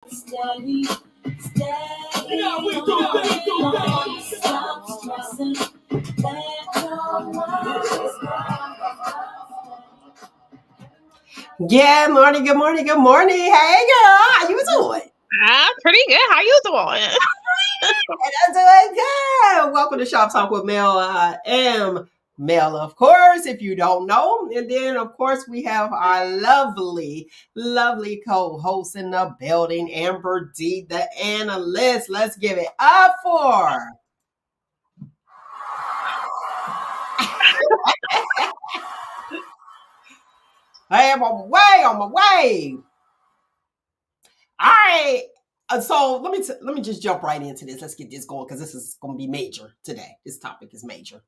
Steady, steady. Don't stop stressing. Let your mind Good morning, good morning. Hey girl, how you doing? Pretty good. How you doing? I'm doing good. Welcome to Shop Talk with Mel. I am Mel, of course, if you don't know. And then, of course, we have our lovely co-host in the building, AmberDee, the analyst. Let's give it up for. Hey, I'm on my way. All right. So let me just jump right into this. Let's get this going because this is going to be major today. This topic is major.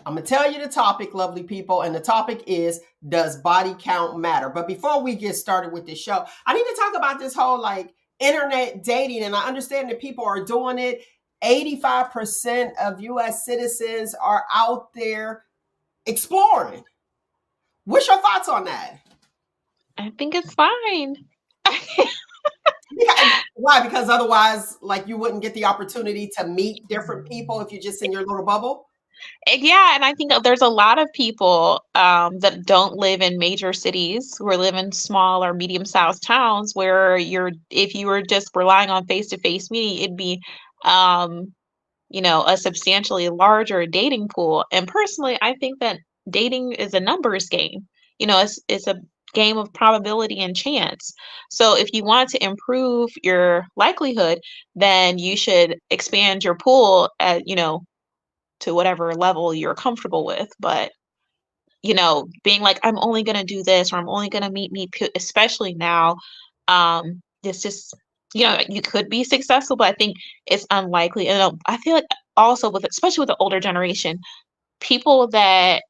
I'm going to tell you the topic, lovely people, and the topic is, does body count matter? But before we get started with this show, I need to talk about this whole internet dating, and I understand that people are doing it. 85% of US citizens are out there exploring. What's your thoughts on that? I think it's fine. Why? Because otherwise, you wouldn't get the opportunity to meet different people if you're just in your little bubble? Yeah, and I think that there's a lot of people that don't live in major cities who live in small or medium-sized towns where if you were just relying on face-to-face meeting, it'd be a substantially larger dating pool. And personally, I think that dating is a numbers game. It's a game of probability and chance. So if you want to improve your likelihood, then you should expand your pool to whatever level you're comfortable with. But being like, I'm only going to do this, or I'm only going to meet, especially now, it's just, you could be successful, but I think it's unlikely. And I feel like also especially with the older generation, people that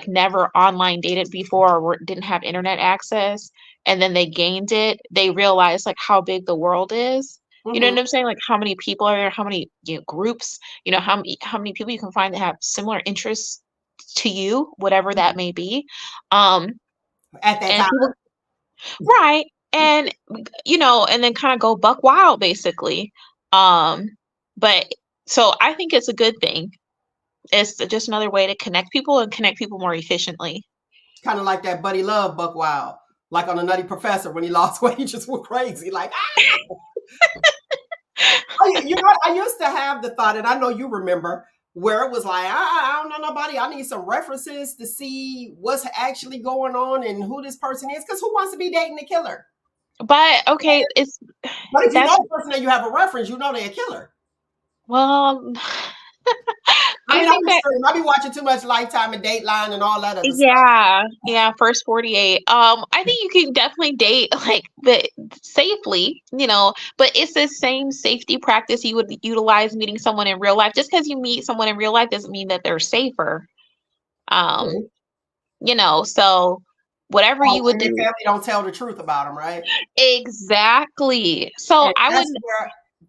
never online dated before or didn't have internet access, and then they gained it, they realized how big the world is. You know what I'm saying? Like how many people are there, how many groups, how many people you can find that have similar interests to you, whatever that may be. At that And time. people, right. And and then kind of go buck wild basically. But so I think it's a good thing. It's just another way to connect people and connect people more efficiently. Kind of like that Buddy Love Buck Wild, like on the Nutty Professor when he lost weight, he just went crazy. I used to have the thought, and I know you remember, where it was like, I don't know nobody. I need some references to see what's actually going on and who this person is. Because who wants to be dating a killer? But okay, But if you know the person that you have a reference, you know they're a killer. Well, I think that I be watching too much Lifetime and Dateline and all that other stuff. yeah, first 48. I think you can definitely date but safely, but it's the same safety practice you would utilize meeting someone in real life. Just because you meet someone in real life doesn't mean that they're safer. Okay. So whatever you would Your do. family don't tell the truth about them, right? Exactly. So And I would.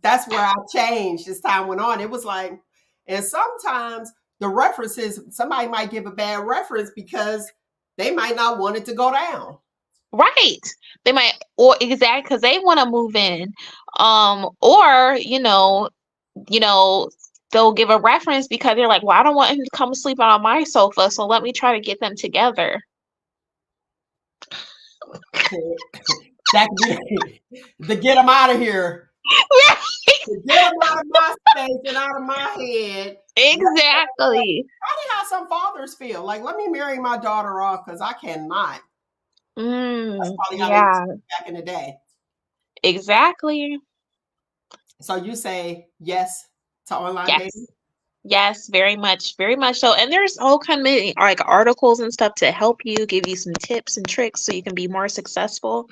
that's where I changed as time went on. It was like, and sometimes the references, somebody might give a bad reference because they might not want it to go down. Right. They might, or exactly because they want to move in. Or, they'll give a reference because they're like, well, I don't want him to come sleep on my sofa, so let me try to get them together. That could be the get them out of here. To get them out of my space and out of my head. Exactly. Probably how some fathers feel. Like, let me marry my daughter off because I cannot. That's probably how they Yeah, back in the day. exactly. So you say yes to online dating? Yes. Yes, very much so. And there's all kind of articles and stuff to help you, give you some tips and tricks so you can be more successful.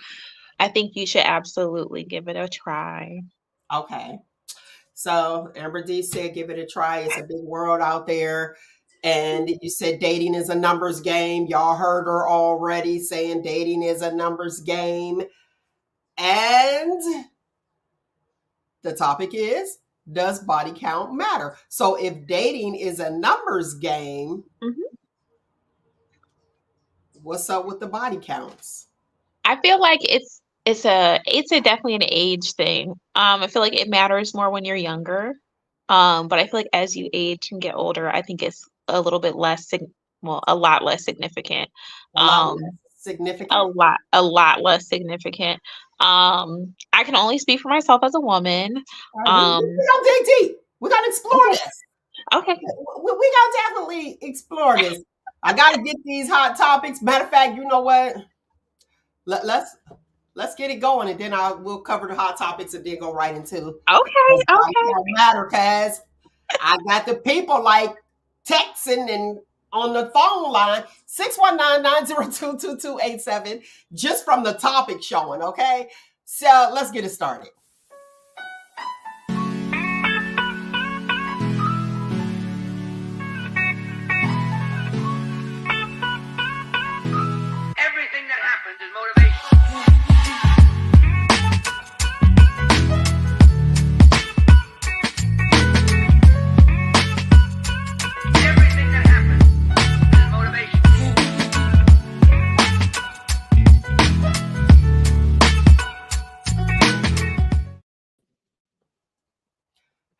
I think you should absolutely give it a try. Okay. So AmberDee said, give it a try. It's a big world out there. And you said dating is a numbers game. Y'all heard her already saying dating is a numbers game. And the topic is, does body count matter? So if dating is a numbers game, what's up with the body counts? I feel like it's it's a definitely an age thing. I feel like it matters more when you're younger. But I feel like as you age and get older, I think it's a little bit a lot less significant. A lot Um, less significant. a lot less significant. I can only speak for myself as a woman. All right, we Um, gonna dig deep. We're gonna explore okay, this. okay, We gonna definitely explore this. I gotta get these hot topics. Matter of fact, you know what? Let's get it going, and then we'll cover the hot topics and then go right into okay, it okay. don't matter, cause I got the people like texting and on the phone line 619-902-2287 just from the topic showing. Okay, so let's get it started. Everything that happens is motivation. Everything that happens is motivation.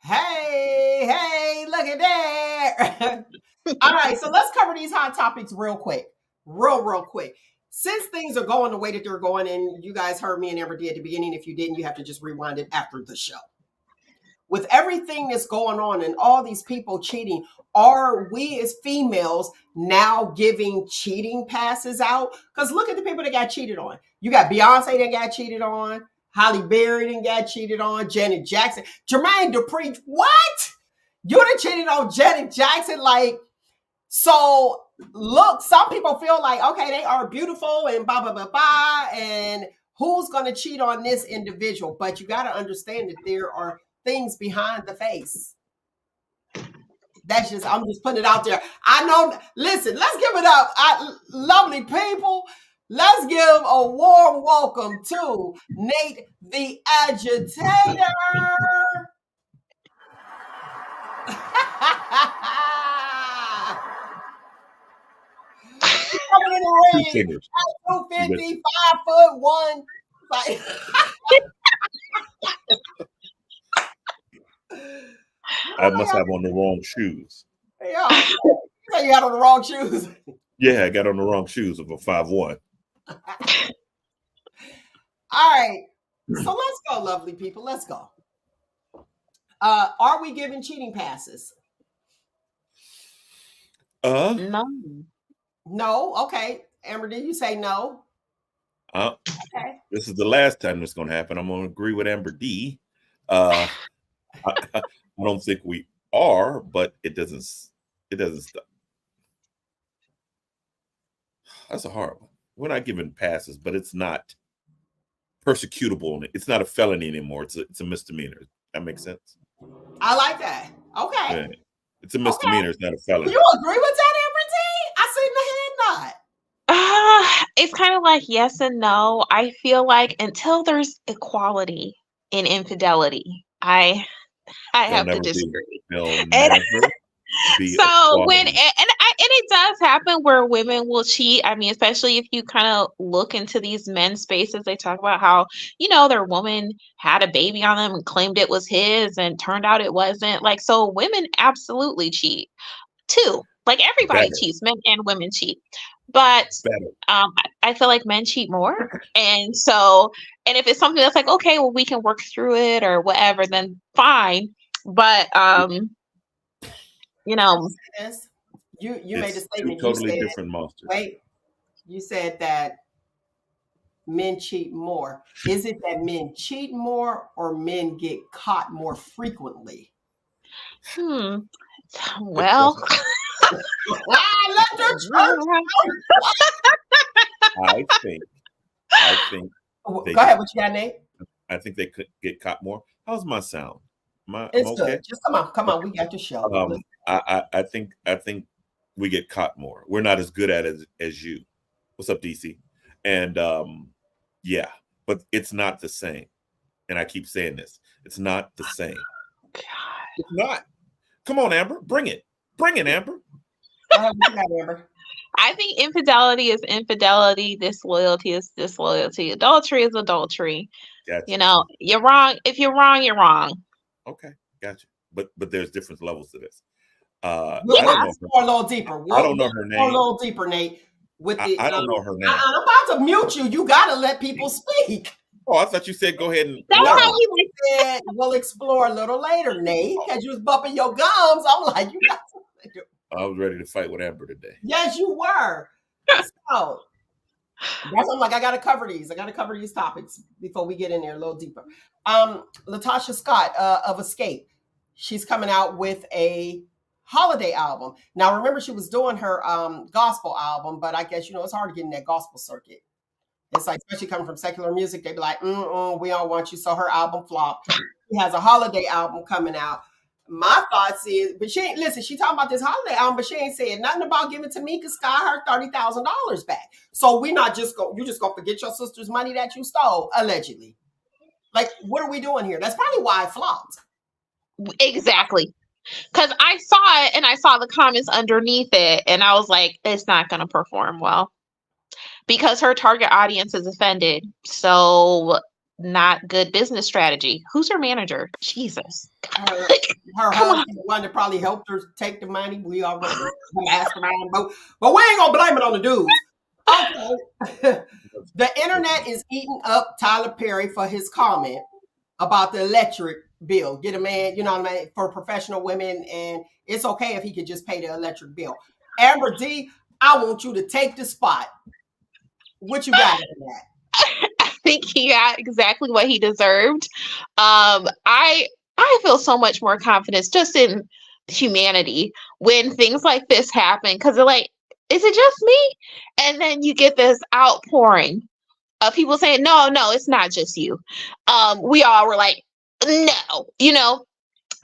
Hey, look at there. All right, so let's cover these hot topics real quick. Real quick. Since things are going the way that they're going, and you guys heard me and AmberDee at the beginning. If you didn't, you have to just rewind it after the show. With everything that's going on and all these people cheating, are we as females now giving cheating passes out? Because look at the people that got cheated on. You got Beyonce that got cheated on, Halle Berry that got cheated on, Janet Jackson, Jermaine Dupri. What? You done cheated on Janet Jackson? Like, so look, some people feel like, okay, they are beautiful and blah, blah, blah, blah. And who's going to cheat on this individual? But you got to understand that there are things behind the face. I'm just putting it out there. I know, listen, let's give it up. Lovely people. Let's give a warm welcome to Nate the Agitator. Coming in the ring, Fingers. 250, 5'1". Like, I must have on the wrong shoes. yeah, you got on the wrong shoes. Yeah, I got on the wrong shoes of a 5'1". All right, so let's go, lovely people. Let's go. Are we giving cheating passes? No. No. Okay, Amber, did you say no? Okay. This is the last time it's going to happen. I'm going to agree with AmberDee. I don't think we are, but it doesn't stop. That's a hard one. We're not giving passes, but it's not persecutable. It's not a felony anymore. It's a misdemeanor. That makes sense. I like that. Okay. Yeah. It's a misdemeanor. It's not a felony. Do you agree with that, AmberDee? I see the hand nod. It's kind of like yes and no. I feel like until there's equality in infidelity, I have to disagree. So when and it does happen where women will cheat. I mean, especially if you kind of look into these men's spaces, they talk about how, their woman had a baby on them and claimed it was his and turned out it wasn't. Like, so women absolutely cheat too. Like everybody cheats, men and women cheat. But I feel like men cheat more. And if it's something that's like, okay, well, we can work through it or whatever, then fine. But you made a statement. Totally different monsters. Wait, you said that men cheat more. Is it that men cheat more or men get caught more frequently? Well, let the church. I think. Go ahead. What you got, Nate? I think they could get caught more. How's my sound? It's okay? Good. Just come on. We got the show. I think we get caught more. We're not as good at it as you. What's up, DC? And yeah, but it's not the same. And I keep saying this. It's not the same. God. It's not. Come on, Amber. Bring it. Bring it, Amber. What you got, Amber? I think infidelity is infidelity, disloyalty is disloyalty, adultery is adultery. Gotcha. You know, you're wrong. If you're wrong, you're wrong. Okay, gotcha. But there's different levels to this. We'll I don't know. explore a little deeper. I don't know her A name. little deeper, Nate. With the, I don't know her name. I'm about to mute you. You got to let people speak. Oh, I thought you said go ahead and. That's No, how you like. said we'll explore a little later, Nate, because you was bumping your gums. I'm like, you got to do. I was ready to fight with Amber today. Yes, you were. So that's I'm like, I gotta cover these. I gotta cover these topics before we get in there a little deeper. Latasha Scott of Escape, she's coming out with a holiday album. Now remember, she was doing her gospel album, but I guess it's hard to get in that gospel circuit. It's like, especially coming from secular music, they be like, we don't want you. So her album flopped. She has a holiday album coming out. My thoughts is, but she ain't listen. She talking about this holiday album, but she ain't saying nothing about giving Tamika Sky her $30,000 back. So we not just you just gonna forget your sister's money that you stole allegedly. Like, what are we doing here? That's probably why it flopped. Exactly. Because I saw it and I saw the comments underneath it, and I was like, it's not going to perform well because her target audience is offended. So, not good business strategy. Who's her manager? Jesus. Her husband, the one that probably helped her take the money. We already mastermind, but we ain't gonna blame it on the dudes. Okay. The internet is eating up Tyler Perry for his comment about the electric bill. Get a man, you know what I mean, for professional women, and it's okay if he could just pay the electric bill. AmberDee, I want you to take the spot. What you got in that? I think he got exactly what he deserved. I feel so much more confidence just in humanity when things like this happen, because they're like, is it just me? And then you get this outpouring of people saying, no, it's not just you. We all were like, no,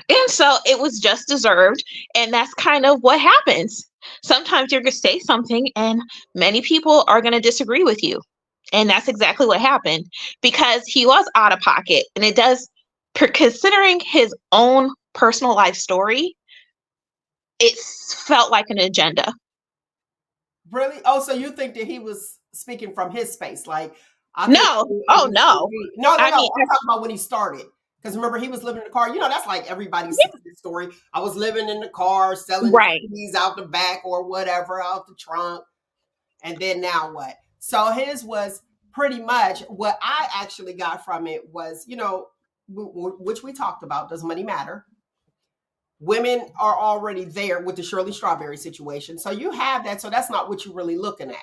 and so it was just deserved. And that's kind of what happens. Sometimes you're going to say something and many people are going to disagree with you. And that's exactly what happened, because he was out of pocket. And it does, considering his own personal life story, it felt like an agenda. Really? Oh, so you think that he was speaking from his space? Like, no. Oh, no. No. I'm talking about when he started. Because remember, he was living in the car. That's like everybody's story. I was living in the car, selling these out the back or whatever, out the trunk. And then now what? So his was pretty much what I actually got from it was, which we talked about, does money matter? Women are already there with the Shirley Strawberry situation. So you have that. So that's not what you're really looking at.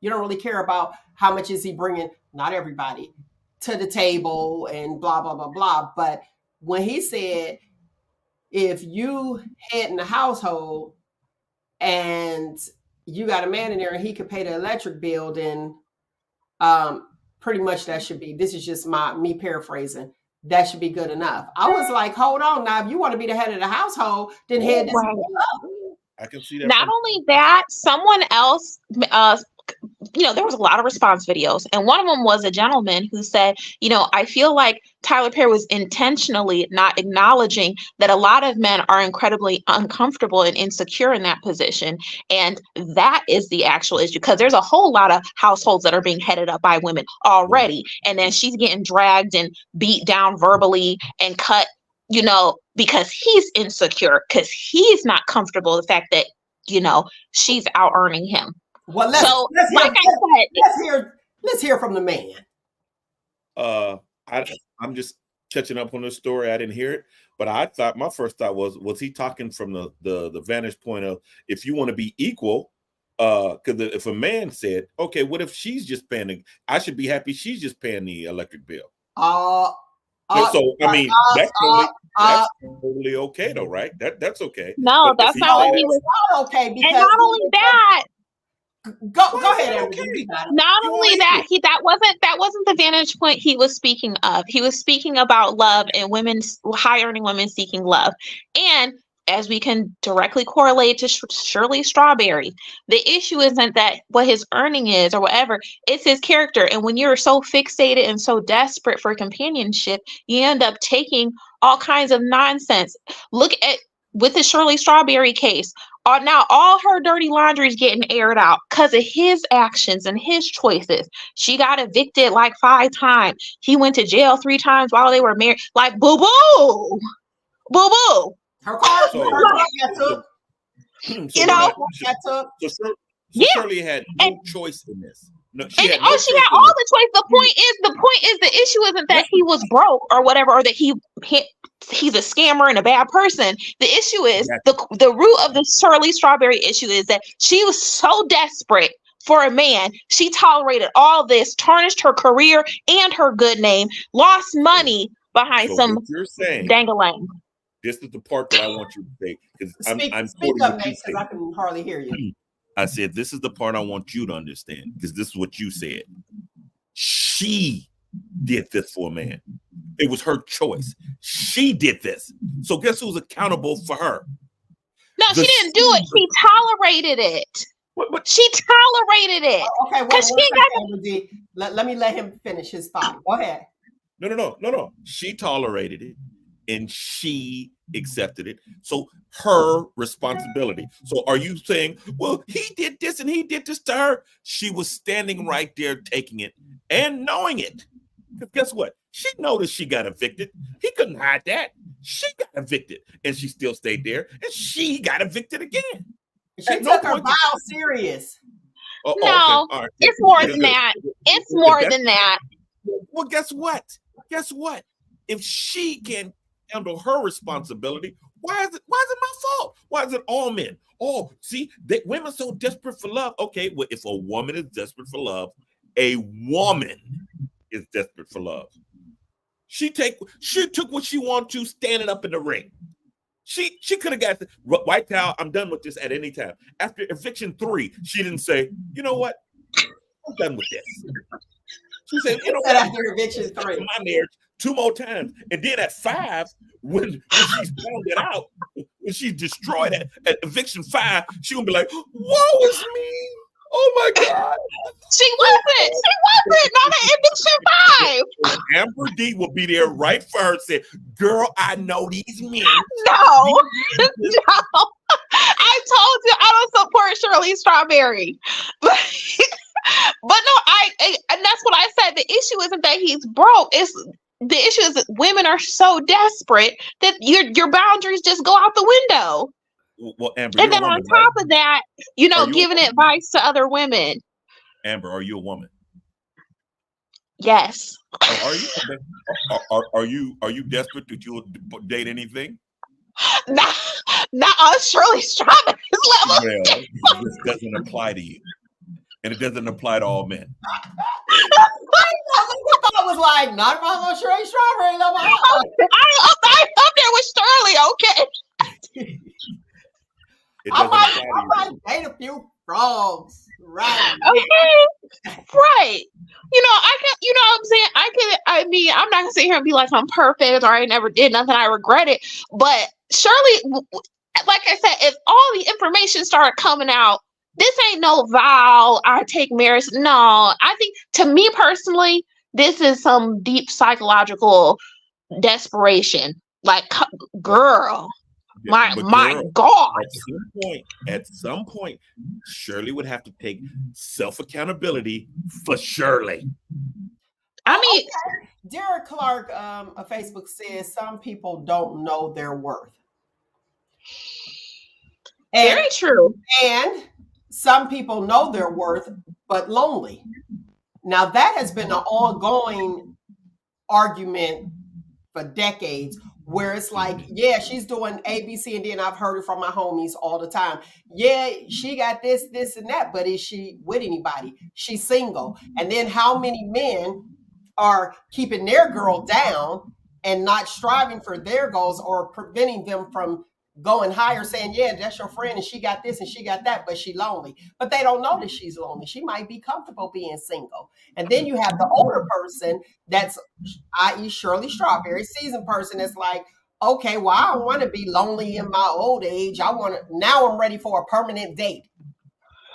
You don't really care about how much is he bringing, not everybody, to the table and blah, blah, blah, blah. But when he said, if you head in the household and you got a man in there and he could pay the electric bill, then pretty much that should be, this is just me paraphrasing, that should be good enough. I was like, hold on now, if you want to be the head of the household, then head this up. I can see that. Not only that, someone else, there was a lot of response videos, and one of them was a gentleman who said, I feel like Tyler Perry was intentionally not acknowledging that a lot of men are incredibly uncomfortable and insecure in that position. And that is the actual issue, because there's a whole lot of households that are being headed up by women already. And then she's getting dragged and beat down verbally and cut, because he's insecure, because he's not comfortable with the fact that, she's out earning him. Well, let's hear from the man. I'm just catching up on this story. I didn't hear it, but I thought my first thought was he talking from the vantage point of, if you want to be equal, because if a man said, okay, what if she's just paying I should be happy she's just paying the electric bill. That's totally okay though, right? That's okay. No, that's not what he was. Okay, because and not only that. Go ahead, Amber. Not only that, that wasn't the vantage point he was speaking of. He was speaking about love and high earning women seeking love. And as we can directly correlate to Shirley Strawberry, the issue isn't that what his earning is or whatever, it's his character. And when you're so fixated and so desperate for companionship, you end up taking all kinds of nonsense. Look at with the Shirley Strawberry case, now all her dirty laundry is getting aired out because of his actions and his choices. She got evicted like 5 times. He went to jail 3 times while they were married. Like, boo boo, boo boo. Her car, So- her car got took. So You we're know? not- Got took. so Yeah. Shirley had no choice in this. No, And she had she got all the choice. The point is the issue isn't that he was broke or whatever, or that he's a scammer and a bad person. The issue is the root of the Shirley Strawberry issue is that she was so desperate for a man. She tolerated all this, tarnished her career and her good name, lost money behind So some what you're saying, dangalang. this is the part that I want you to say, because I'm Speak quoting up, what you Nate, because I said. can hardly hear you. I said, this is the part I want you to understand, because this is what you said. She did this for a man. It was her choice. She did this. So guess who's accountable for her? No, she didn't do it. She tolerated it. What? She tolerated it. Okay, wait, 'Cause she ain't got AmberDee. Let me let him finish his thought. Go ahead. No. She tolerated it and she accepted it. So her responsibility. So are you saying, well, he did this and he did this to her? She was standing right there taking it and knowing it. Because guess what? She noticed she got evicted. He couldn't hide that. She got evicted and she still stayed there and she got evicted again. She At no took her point- vow serious. Oh, No, okay. All right. It's more That's than good. that. It's more than that. Well, guess what? If she can handle her responsibility, why is it my fault? Why is it all men? Oh, see, women so desperate for love. Okay, well, if a woman is desperate for love, a woman is desperate for love. She took what she wanted to standing up in the ring. She could have got the white towel. I'm done with this at any time. After eviction 3, she didn't say, you know what? I'm done with this. She said, you know what? After eviction 3. My marriage 2 more times. And then at 5, when she's found it out, when she's destroyed at eviction 5, she gonna be like, woe is me. Oh my God. She wasn't. Not at eviction 5. AmberDee will be there right for her, say, girl, I know these men. No. No. I told you I don't support Shirley Strawberry. But no, and that's what I said. The issue isn't that he's broke. The issue is that women are so desperate that your boundaries just go out the window. Well, Amber, And then on top of that, giving advice to other women. Amber, are you a woman? Yes. Are you desperate that you'll date anything? Not on Shirley Strawberry's level. Well, this doesn't apply to you, and it doesn't apply to all men. I thought it was like, not if I'm on Shirley Strawberry. No, I'm up there with Shirley, okay? It I doesn't apply to you. might date a few frogs. Right. Okay. Right. I can, what I'm saying? I'm not gonna sit here and be like I'm perfect or I never did nothing, I regret it. But Shirley, like I said, if all the information started coming out, this ain't no vow, I take marriage. No, I think to me personally, this is some deep psychological desperation. Like, girl, my God. At some point, Shirley would have to take self-accountability for Shirley. I mean, Derek Clark of Facebook says some people don't know their worth. Very true. And some people know their worth, but lonely. Now, that has been an ongoing argument for decades, where it's like, yeah, she's doing A, B, C, and D, and I've heard it from my homies all the time. Yeah, she got this, and that, but is she with anybody? She's single. And then how many men are keeping their girl down and not striving for their goals or preventing them from going higher, saying, yeah, that's your friend and she got this and she got that, but she lonely. But they don't know that she's lonely. She might be comfortable being single. And then you have the older person that's, i.e. Shirley Strawberry, seasoned person that's like, okay, well, I don't want to be lonely in my old age. Now I'm ready for a permanent date.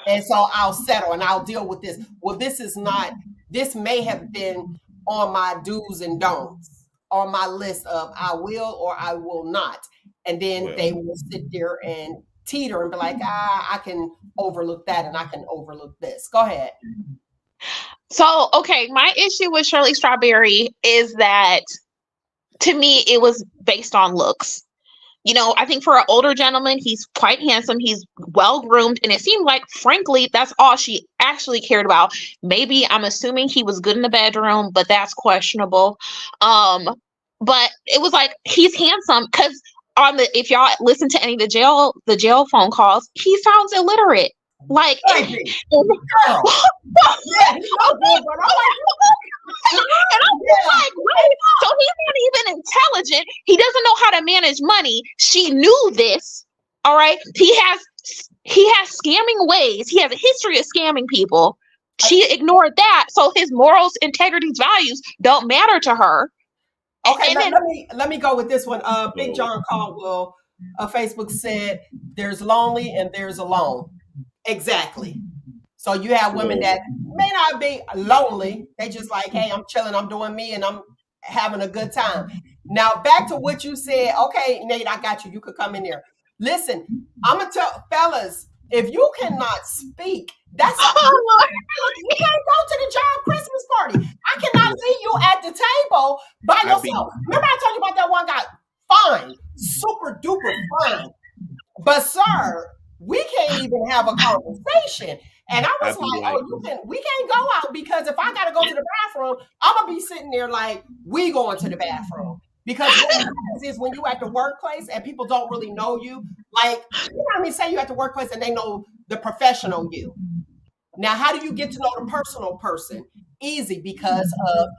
And so I'll settle and I'll deal with this. Well, this may have been on my do's and don'ts, on my list of I will or I will not. and then Well. they will sit there and teeter and be like, I can overlook that and I can overlook this. Go ahead. So, okay, my issue with Shirley Strawberry is that to me, it was based on looks. You know, I think for an older gentleman, he's quite handsome. He's well groomed. And it seemed like, frankly, that's all she actually cared about. Maybe I'm assuming he was good in the bedroom, but that's questionable. But it was like, he's handsome because if y'all listen to any of the jail phone calls, he sounds illiterate. Like, Baby, girl. Yeah, he knows good, but I'm like, and I'm like, wait, so he's not even intelligent. He doesn't know how to manage money. She knew this. All right. He has scamming ways. He has a history of scamming people. She ignored that. So his morals, integrities, values don't matter to her. Okay, And then, let me go with this one. Big John Caldwell, Facebook said, "There's lonely and there's alone." Exactly. So you have women that may not be lonely. They just like, hey, I'm chilling, I'm doing me, and I'm having a good time. Now back to what you said. Okay, Nate, I got you. You could come in there. Listen, I'm gonna tell fellas, if you cannot speak, that's you can't go to the job Christmas party. I cannot see you at the table by yourself. Remember I told you about that one guy? Fine, super duper fine. But sir, we can't even have a conversation. And I was like, we can't go out because if I gotta go to the bathroom, I'm gonna be sitting there like, we going to the bathroom. Because what happens is when you at the workplace and people don't really know you, like, you know what I mean? Say you at the workplace and they know the professional you. Now, how do you get to know the personal person? Easy, because of,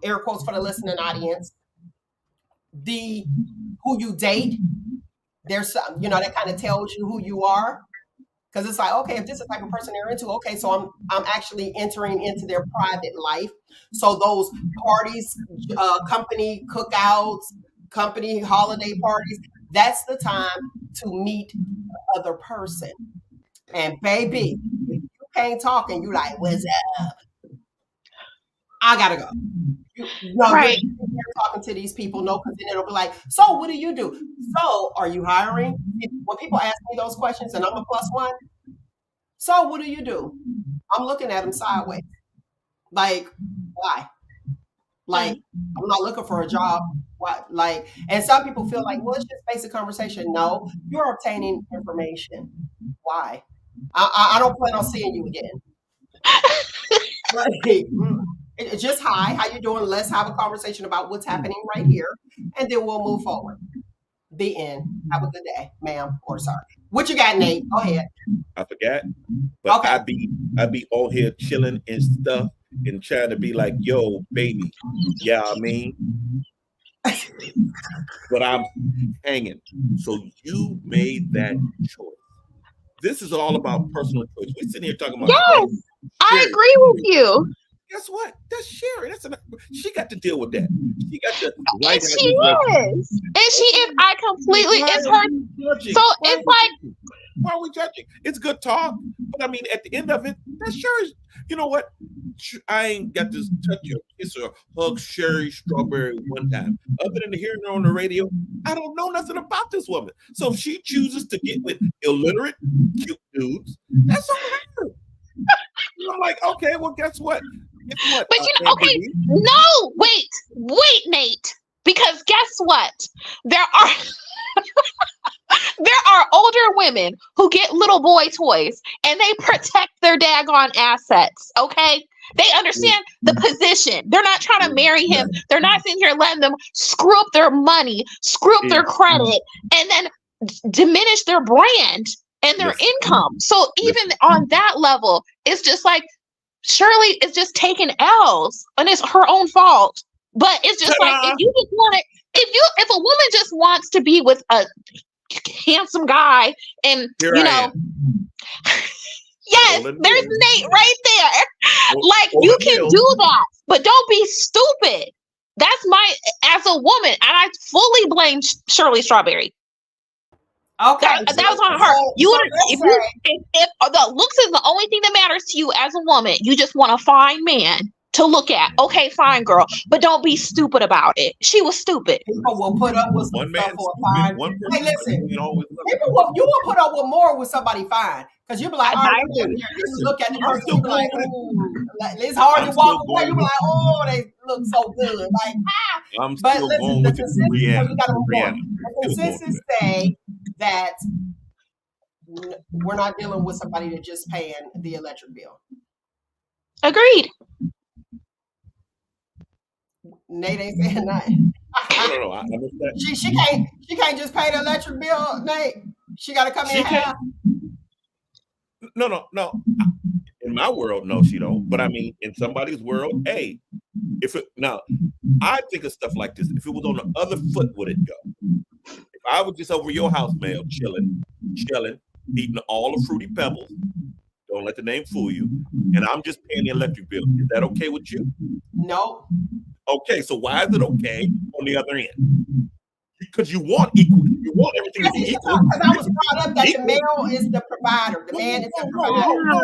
air quotes for the listening audience, who you date. There's some, that kind of tells you who you are. Because it's like, okay, if this is the type of person they're into, okay, so I'm actually entering into their private life. So those parties, company cookouts, company holiday parties, that's the time to meet the other person. And baby, if you can't talk and you like, what's up? I gotta go. right. You're talking to these people, no, because then it'll be like, so what do you do? So are you hiring? When people ask me those questions and I'm a +1, so what do you do? I'm looking at them sideways. Like, why? Like, I'm not looking for a job. Why? Like, and some people feel like, well, it's just basic conversation. No, you're obtaining information. Why? I don't plan on seeing you again. Like, just hi, how you doing? Let's have a conversation about what's happening right here, and then we'll move forward. The end. Have a good day, ma'am, or sorry. What you got, Nate? Go ahead. I forgot, but Okay. I be all here chilling and stuff and trying to be like, yo, baby, yeah, I mean, but I'm hanging. So you made that choice. This is all about personal choice. We're sitting here talking about. Yes, I agree with you. Guess what? That's Sherry. She got to deal with that. She got to. And she is. And she is. I completely. It's her. So it's like. Why are we judging? It's good talk, but I mean, at the end of it, that's Sherry. You know what? I ain't got to touch or kiss or hug Sherry Strawberry one time. Other than hearing her on the radio, I don't know nothing about this woman. So if she chooses to get with illiterate, cute dudes, that's on her. I'm like, okay, well, guess what? But okay, no, wait, Nate, because guess what? There are older women who get little boy toys and they protect their daggone assets. Okay, they understand the position. They're not trying to marry him. They're not sitting here letting them screw up their money, screw up their credit, and then diminish their brand and their income. So even on that level, it's just like Shirley is just taking L's and it's her own fault. But it's just like, if you just want it, if a woman just wants to be with a handsome guy and yes, there's Nate right there. Like, you can do that, but don't be stupid. That's as a woman, and I fully blame Shirley Strawberry. Okay, that was on her. If the looks is the only thing that matters to you as a woman, you just want a fine man. to look at. Okay, fine, girl, but don't be stupid about it. She was stupid. People will put up with some One stuff man for a stupid, fine. one Hey, person listen, ain't always love you will put up with more with somebody fine. Because you'll be like, all right, I let me agree. just look at the I'm person. still You be like, going ooh, it's hard I'm to walk still away. going You be with like, oh, they look so good. Like, I'm but still listen, going the with it for consensus, so Rihanna. you got to For move on. Rihanna. The Still going consensus for say that we're not dealing with somebody that's just paying the electric bill. Agreed. Nate ain't saying nothing. that. No. I missed that. She can't just pay the electric bill, Nate. She got to come She in can't. half. No. In my world, no, she don't. But I mean, in somebody's world, hey, now, I think of stuff like this. If it was on the other foot, would it go? If I was just over your house, Mel, chilling, eating all the fruity pebbles, don't let the name fool you, and I'm just paying the electric bill, is that okay with you? No. Okay, so why is it okay on the other end? Because you want equal. You want everything to be equal. Because I was brought up that the male is the provider. The man is the provider. No.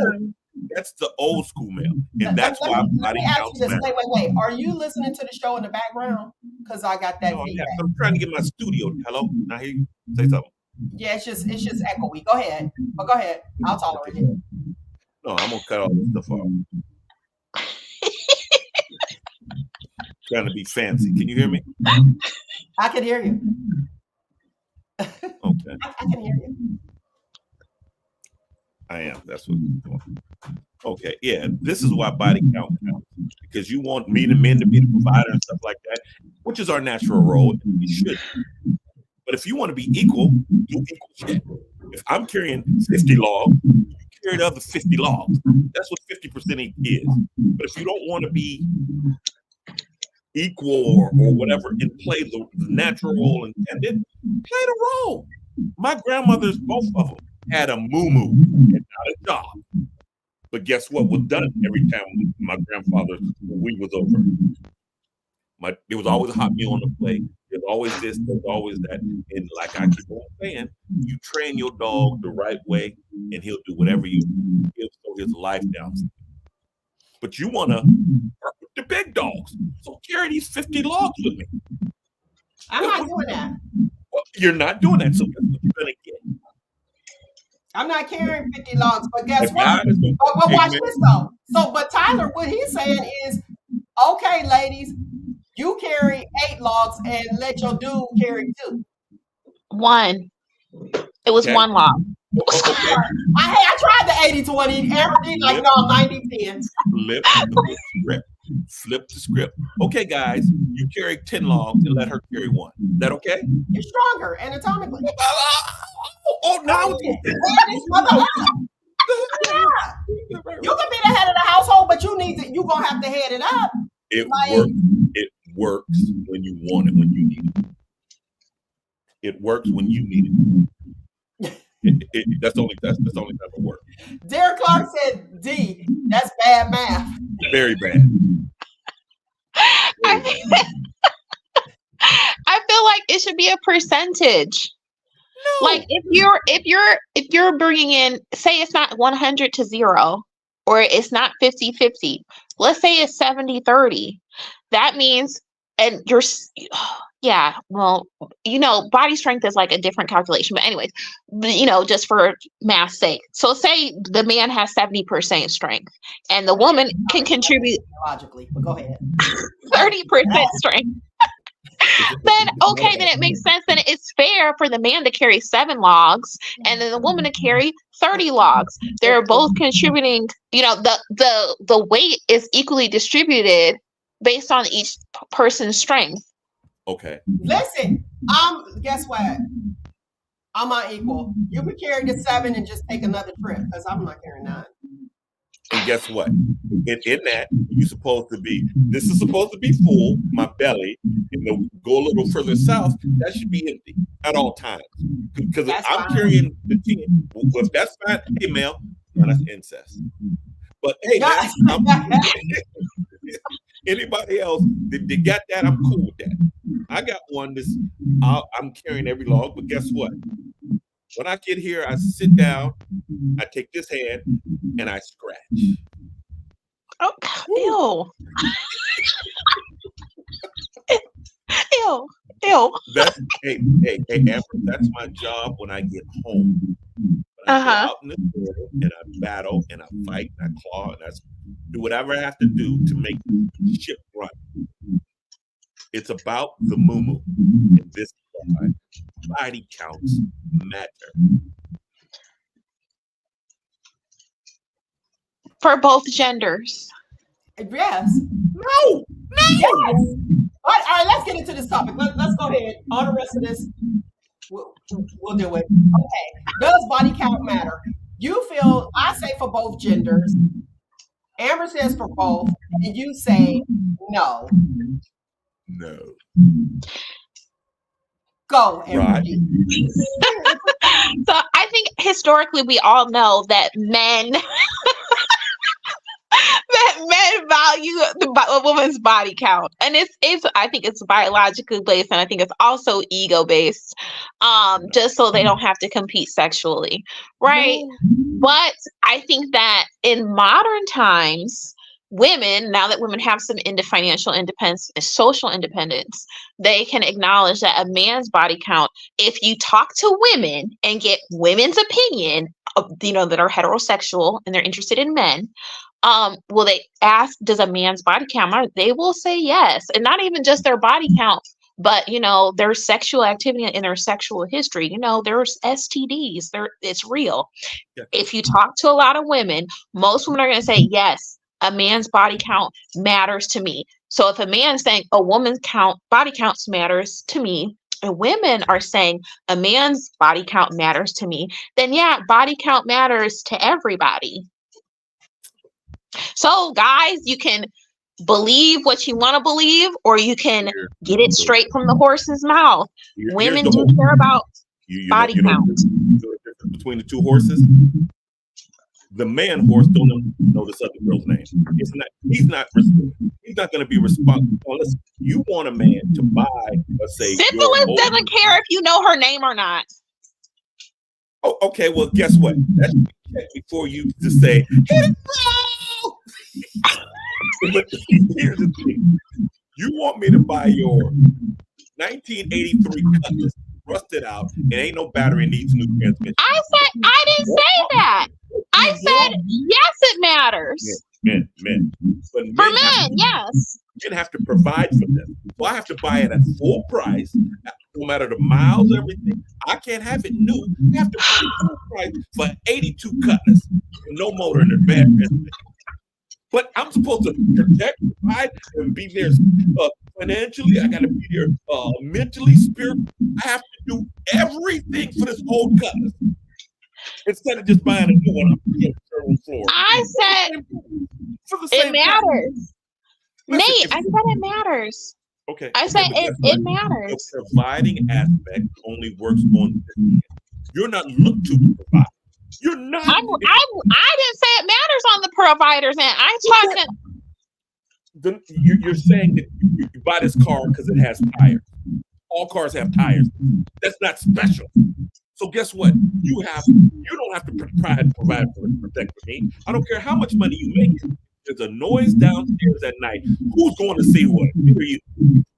That's the old school male, and that's why let me body ask counts you this. matter. Wait. Are you listening to the show in the background? Because I got that No, feedback. I'm trying to get my studio. Hello, I hear you. Say something. Yeah, it's just echoey. Go ahead. But go ahead. I'll tolerate it. No, I'm gonna cut all this stuff off. Trying to be fancy. Can you hear me? I can hear you. Okay. I can hear you. I am. That's what you're doing. Okay. Yeah. This is why body count counts. Because you want men to be the provider and stuff like that, which is our natural role. We should. But if you want to be equal, do equal shit. If I'm carrying 50 logs, you carry the other 50 logs. That's what 50% is. But if you don't want to be equal or whatever and play the natural role intended, play the role. My grandmothers, both of them, had a moo-moo and not a job. But guess what was done every time my grandfather, when we was over? There was always a hot meal on the plate. There's always this, there's always that. And like I keep on saying, you train your dog the right way and he'll do whatever you give so his life down. But you want to work with the big dogs. So carry these 50 logs with me. I'm not doing that. Well, you're not doing that, so that's what you're going to get. I'm not carrying 50 logs, but guess If what? God is gonna But watch take this though. So, but Tyler, what he's saying is, okay, ladies, you carry 8 logs and let your dude carry 2. One. It was Okay. one log. Okay. I tried the 80-20. AmberDee like, no, 90-10. Flip the script. Okay, guys, you carry 10 logs and let her carry 1. Is that okay? You're stronger anatomically. Now You can be the head of the household, but you're gonna have to head it up. It works when you want it, when you need it. It works when you need it. That's the only type of work. Derek Clark said, D, that's bad math. Very bad. I feel like it should be a percentage. No. Like if you're bringing in, say it's not 100 to 0, or it's not 50-50. Let's say it's 70-30. That means, and you're, yeah, well, body strength is like a different calculation. But anyways, just for math's sake. So say the man has 70% strength and the woman can contribute logically, but go ahead. 30% strength. Then it makes sense. Then it's fair for the man to carry 7 logs and then the woman to carry 30 logs. They're both contributing. The weight is equally distributed based on each person's strength. Okay. Listen, guess what? I'm unequal. You can carry the 7 and just take another trip because I'm not carrying 9. And guess what? In that, this is supposed to be full, my belly, and go a little further south, that should be empty at all times. Because I'm carrying the 10. Well, if that's fine, hey, Mel, that's incest. But hey, man, anybody else that got that, I'm cool with that. I got one I'm carrying every log, but guess what? When I get here, I sit down, I take this hand, and I scratch. Oh, ew. Ew. Ew. That's hey, Amber, that's my job when I get home. When I go Uh-huh. out in the world and I battle and I fight and I claw and I do whatever I have to do to make the ship run. It's about the moo. And this is why body counts matter. For both genders. Yes. No. Yes. All right, let's get into this topic. Let's go ahead. All the rest of this, we'll do it. Okay. Does body count matter? You feel, I say for both genders. Amber says for both, and you say no. No. Go, Amber. Right. So I think historically we all know that men value a woman's body count, and it's I think it's biologically based, and I think it's also ego based, just so they don't have to compete sexually, right? But I think that in modern times, women, now that women have some financial independence and social independence, they can acknowledge that a man's body count, if you talk to women and get women's opinion, that are heterosexual and they're interested in men, will they ask, does a man's body count matter? They will say yes. And not even just their body count, but their sexual activity and their sexual history. There's STDs. It's real. Yeah. If you talk to a lot of women, most women are going to say, yes, a man's body count matters to me. So if a man's saying a woman's body counts matters to me, and women are saying a man's body count matters to me, then yeah, body count matters to everybody. So guys, you can believe what you want to believe, or you can get it straight from the horse's mouth. Women do care about body count. The difference between the two horses? The man horse don't know this other girl's name. He's not going to be responsible. Unless you want a man to buy, let's say, syphilis doesn't care if you know her name or not. Oh, okay. Well, guess what? That's before you just say, but here's the thing. You want me to buy your 1983 Cutlass, rusted out, and ain't no battery, needs new transmission. I didn't say that. I said yes, it matters. Men. But for men, yes. Men have to provide for them. So I have to buy it at full price, no matter the miles, everything. I can't have it new. I have to pay full price for 82 Cutlass, no motor in the bed. But I'm supposed to protect, provide, and be there financially. I got to be there mentally, spiritually. I have to do everything for this old Cutlass. Instead of just buying a new one on the floor. I said it matters. Nate, I said it matters. Okay. I said it matters. The providing aspect only works on this. You're not looked to provide. You're not. I didn't say it matters on the provider's end. I'm talking. You're saying that you buy this car because it has tires. All cars have tires. That's not special. So guess what? You don't have to provide for protect for me. I don't care how much money you make. There's a noise downstairs at night. Who's going to see what? Who's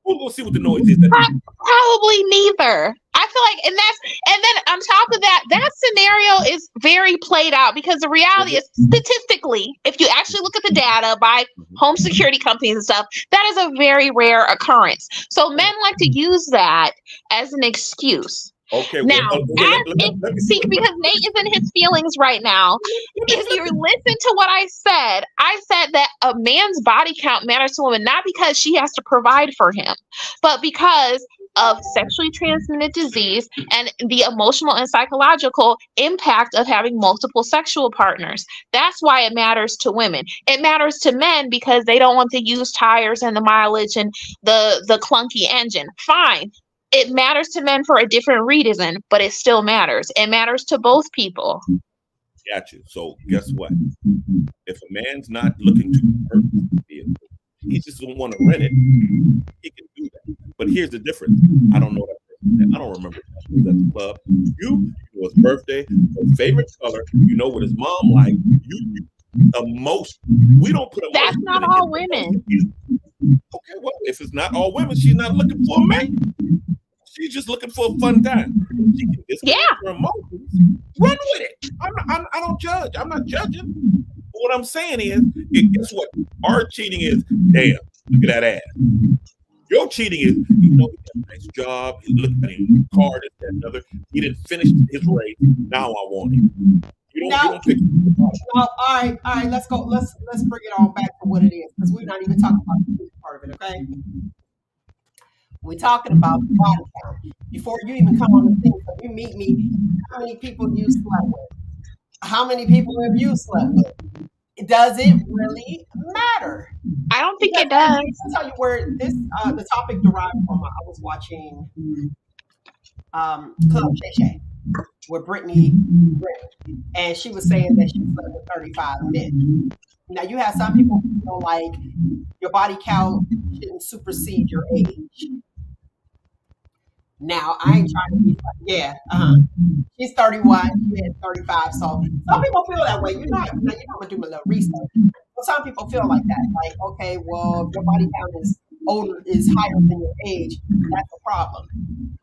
going to see what the noise is? Probably neither. I feel like, and then on top of that scenario is very played out, because the reality is, statistically, if you actually look at the data by home security companies and stuff, that is a very rare occurrence. So men like to use that as an excuse. Okay. Now, because Nate is in his feelings right now. If you listen to what I said that a man's body count matters to a woman, not because she has to provide for him, but because of sexually transmitted disease and the emotional and psychological impact of having multiple sexual partners. That's why it matters to women. It matters to men because they don't want to use tires and the mileage and the clunky engine. Fine. It matters to men for a different reason, but it still matters. It matters to both people. Got you. So guess what? If a man's not looking to purchase the vehicle, he just don't want to rent it, he can do that. But here's the difference. I don't know that person. I don't remember who was at the club. You know his birthday, his favorite color, you know what his mom liked. emotion. We don't put emotion. That's not all women. Okay, well, if it's not all women, she's not looking for a man. She's just looking for a fun time. She can disconnect her emotions. Run with it. I don't judge. I'm not judging. But what I'm saying is, guess what? Our cheating is, damn, look at that ass. Your cheating is, he got a nice job. He looked at him, car, this, that, another. He didn't finish his race. Now I want him. You don't pick. No, all right. Let's go. Let's bring it on back to what it is, because we're not even talking about the part of it. Okay, we're talking about the body count. Before you even come on the scene, so you meet me, how many people you slept with? How many people have you slept with? Does it really matter? I don't think it does. I'll tell you where this the topic derived from. I was watching Club Shay Shay with Brittany Green, and she was saying that she slept with 35 men. Now you have some people who feel like your body count shouldn't supersede your age. Now I ain't trying to be she's 31, she had 35. So some people feel that way. You know I'm gonna do my little research. But some people feel like that. Like, okay, well, if your body count is higher than your age, that's a problem.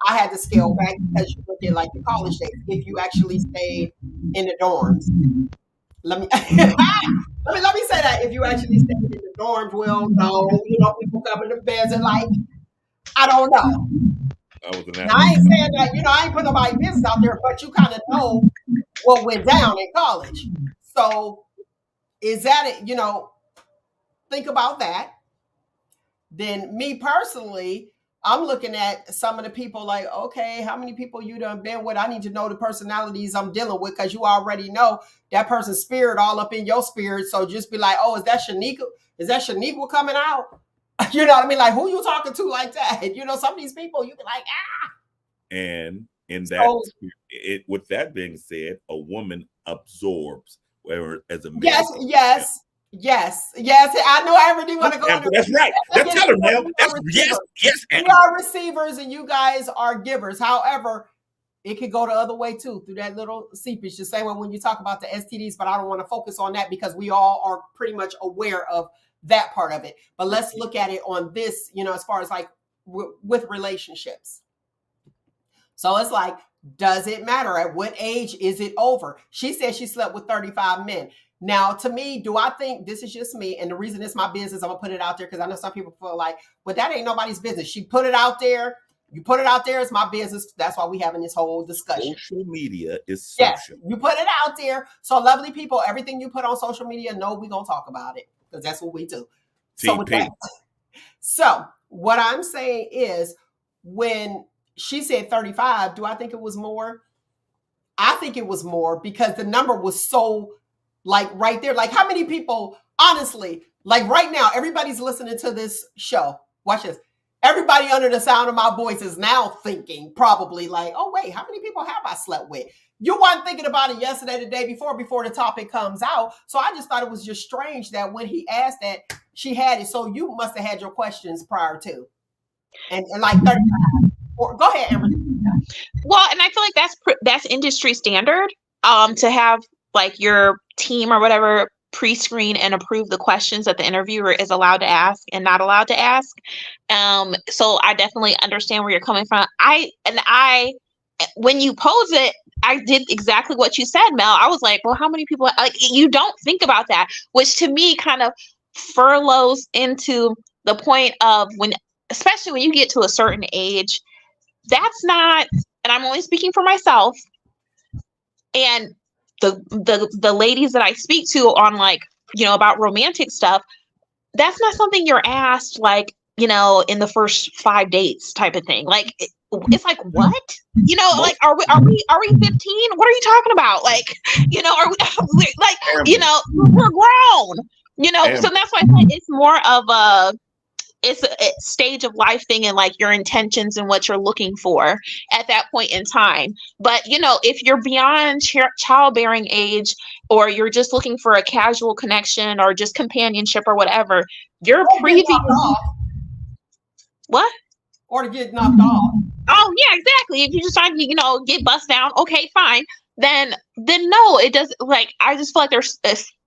I had to scale back because you look at like the college days. If you actually stayed in the dorms, let me say that if you actually stayed in the dorms, well, no, people come in the beds and like, I don't know. Now, I ain't saying that, I ain't putting nobody's business out there, but you kind of know what went down in college. So is that it? Think about that. Then me personally, I'm looking at some of the people like, okay, how many people you done been with? I need to know the personalities I'm dealing with, because you already know that person's spirit all up in your spirit. So just be like, oh, is that Shaniqua? Is that Shaniqua coming out? You know what I mean? Like, who you talking to like that? Some of these people, you be like, ah. And in that, with that being said, a woman absorbs, whereas as a man. Yes. I know AmberDee want to go. That's right. That's tell her, man. Yes. We are receivers and you guys are givers. However, it could go the other way too, through that little seepage. The same way when you talk about the STDs, but I don't want to focus on that because we all are pretty much aware of that part of it. But let's look at it on this, as far as like with relationships. So it's like, does it matter? At what age is it over? She said she slept with 35 men. Now, to me, do I think this is just me? And the reason it's my business, I'm going to put it out there because I know some people feel like, but that ain't nobody's business. She put it out there. You put it out there. It's my business. That's why we having this whole discussion. Social media is social. Yes, you put it out there. So lovely people, everything you put on social media, no, we're going to talk about it because that's what we do. So what I'm saying is, when she said 35, do I think it was more? I think it was more because the number was so like right there. Like how many people, honestly, like right now, everybody's listening to this show. Watch this. Everybody under the sound of my voice is now thinking probably like, oh, wait, how many people have I slept with? You weren't thinking about it yesterday, the day before the topic comes out. So I just thought it was just strange that when he asked that, she had it. So you must have had your questions prior to. And like 35. Go ahead, Amber. Well, and I feel like that's industry standard to have like your team or whatever pre-screen and approve the questions that the interviewer is allowed to ask and not allowed to ask. So I definitely understand where you're coming from. When you pose it, I did exactly what you said, Mel. I was like, well, how many people, like, you don't think about that, which to me kind of furloughs into the point of especially when you get to a certain age, that's not, and I'm only speaking for myself and the ladies that I speak to on like, about romantic stuff, that's not something you're asked like, in the first 5 dates type of thing. Like, it's like, what? Like, are we 15? What are you talking about? Like, are we like, we're grown, so that's why I think it's more of it's a stage of life thing and like your intentions and what you're looking for at that point in time. But, if you're beyond childbearing age or you're just looking for a casual connection or just companionship or whatever, your previous... What? Or to get knocked off. Oh, yeah, exactly. If you're just trying to, get bust down, okay, fine. Then no, it doesn't, like, I just feel like there's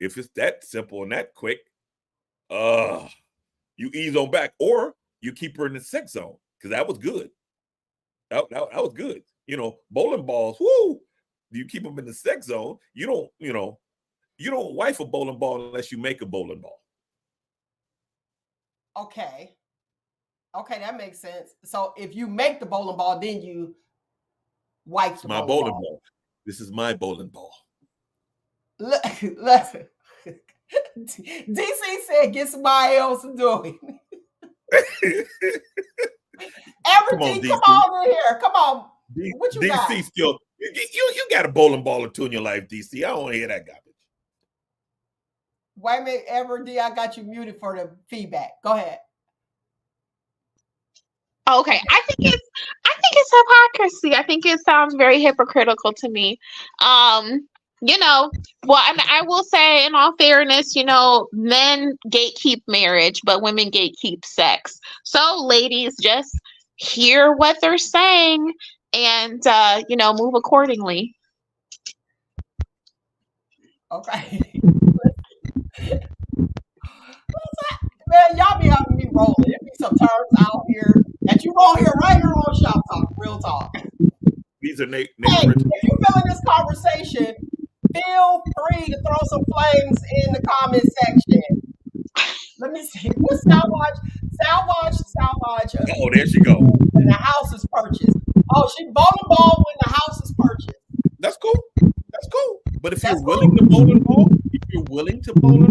If it's that simple and that quick, you ease on back, or you keep her in the sex zone, because that was good. That was good. Bowling balls, whoo, you keep them in the sex zone. You don't wife a bowling ball unless you make a bowling ball. Okay, that makes sense. So if you make the bowling ball, then you wife the My bowling ball. This is my bowling ball. Listen, DC said, "Get somebody else to do it." AmberDee, come on in here. Come on. What you DC got? Still, you got a bowling ball or two in your life, DC. I don't want to hear that garbage. Wait a minute, AmberDee, I got you muted for the feedback. Go ahead. Okay, I think it's hypocrisy. I think it sounds very hypocritical to me. Well, I will say, in all fairness, men gatekeep marriage, but women gatekeep sex. So, ladies, just hear what they're saying and move accordingly. Okay. Man, y'all be having me rolling. There be some terms out here that you won't hear right here on Shop Talk, Real Talk. These are Nate. Hey, if you're feeling this conversation, feel free to throw some flames in the comment section. Let me see. What's Salvage? Oh, there she go. When the house is purchased. Oh, she bowling ball when the house is purchased. That's cool. But if you're willing to bowling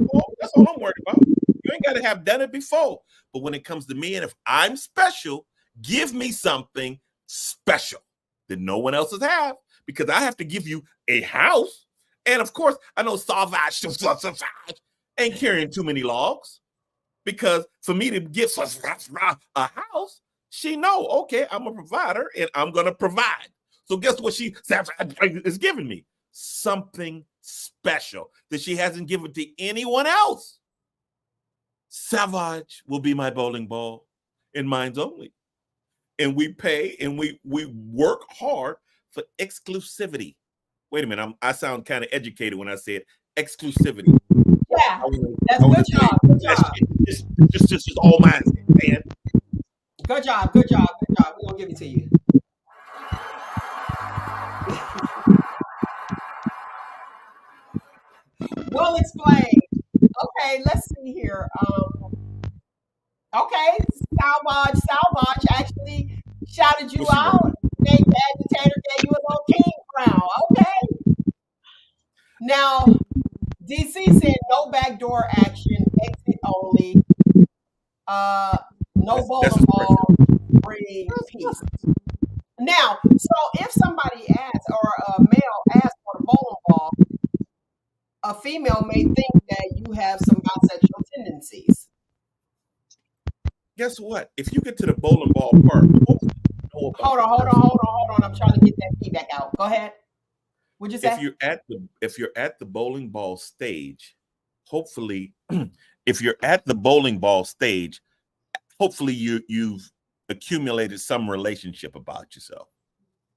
ball, that's all I'm worried about. You ain't got to have done it before. But when it comes to me, and if I'm special, give me something special that no one else has have, because I have to give you a house. And of course, I know Savage ain't carrying too many logs, because for me to give a house, she know, okay, I'm a provider and I'm going to provide. So guess what she is giving me? Something special that she hasn't given to anyone else. Savage will be my bowling ball, and mine's only. And we pay and we work hard for exclusivity. Wait a minute, I sound kind of educated when I said exclusivity. Yeah, that's good job. Good job. Just all mine, man. Good job. We're gonna give it to you. Well explained. Okay, let's see here. Okay, Salvage actually shouted you out. Nate the Agitator gave you a little king crown. Okay. Now, DC said no backdoor action, exit only. No bowling ball, bring peace. Now, so if somebody asks, or a male asks for the bowling ball, a female may think that you have some bisexual tendencies. Guess what? If you get to the bowling ball part, hold on. I'm trying to get that feedback out. Go ahead. What'd you say? If you're at the bowling ball stage, hopefully, hopefully you've accumulated some relationship about yourself.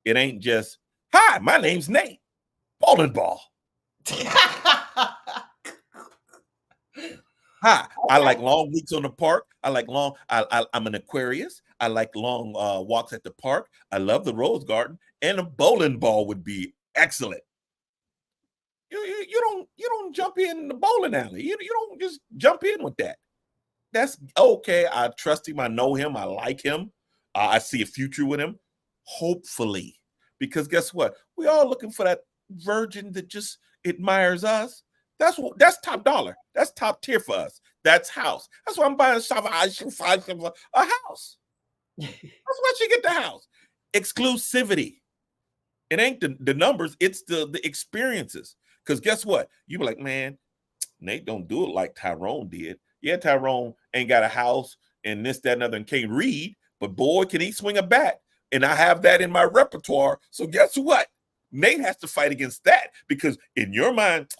It ain't just, hi, my name's Nate, bowling ball. Hi, okay. I like long weeks on the park. I'm an Aquarius. I like long walks at the park. I love the Rose Garden, and a bowling ball would be excellent. You don't jump in the bowling alley. You don't just jump in with that. That's okay. I trust him. I know him. I like him. I see a future with him. Hopefully, because guess what? We all looking for that virgin that just admires us. That's top dollar. That's top tier for us. That's house. That's why I'm buying a house. That's why she get the house. Exclusivity. It ain't the numbers. It's the experiences. Because guess what? You be like, man, Nate don't do it like Tyrone did. Yeah, Tyrone ain't got a house and this, that, and other, and can't read. But boy, can he swing a bat. And I have that in my repertoire. So guess what? Nate has to fight against that, because in your mind,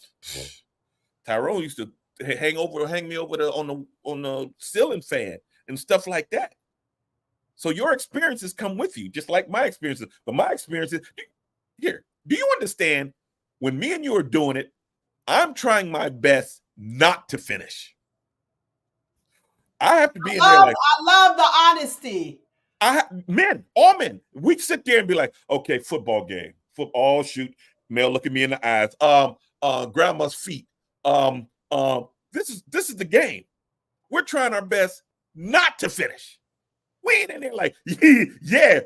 Tyrone used to hang me over on the ceiling fan and stuff like that. So your experiences come with you, just like my experiences. But my experiences, here, do you understand when me and you are doing it, I'm trying my best not to finish. I have to be in there I like, love the honesty. all men, we sit there and be like, okay, football game, football, shoot, male, look at me in the eyes, grandma's feet, this is the game. We're trying our best not to finish. We ain't in there like, yeah,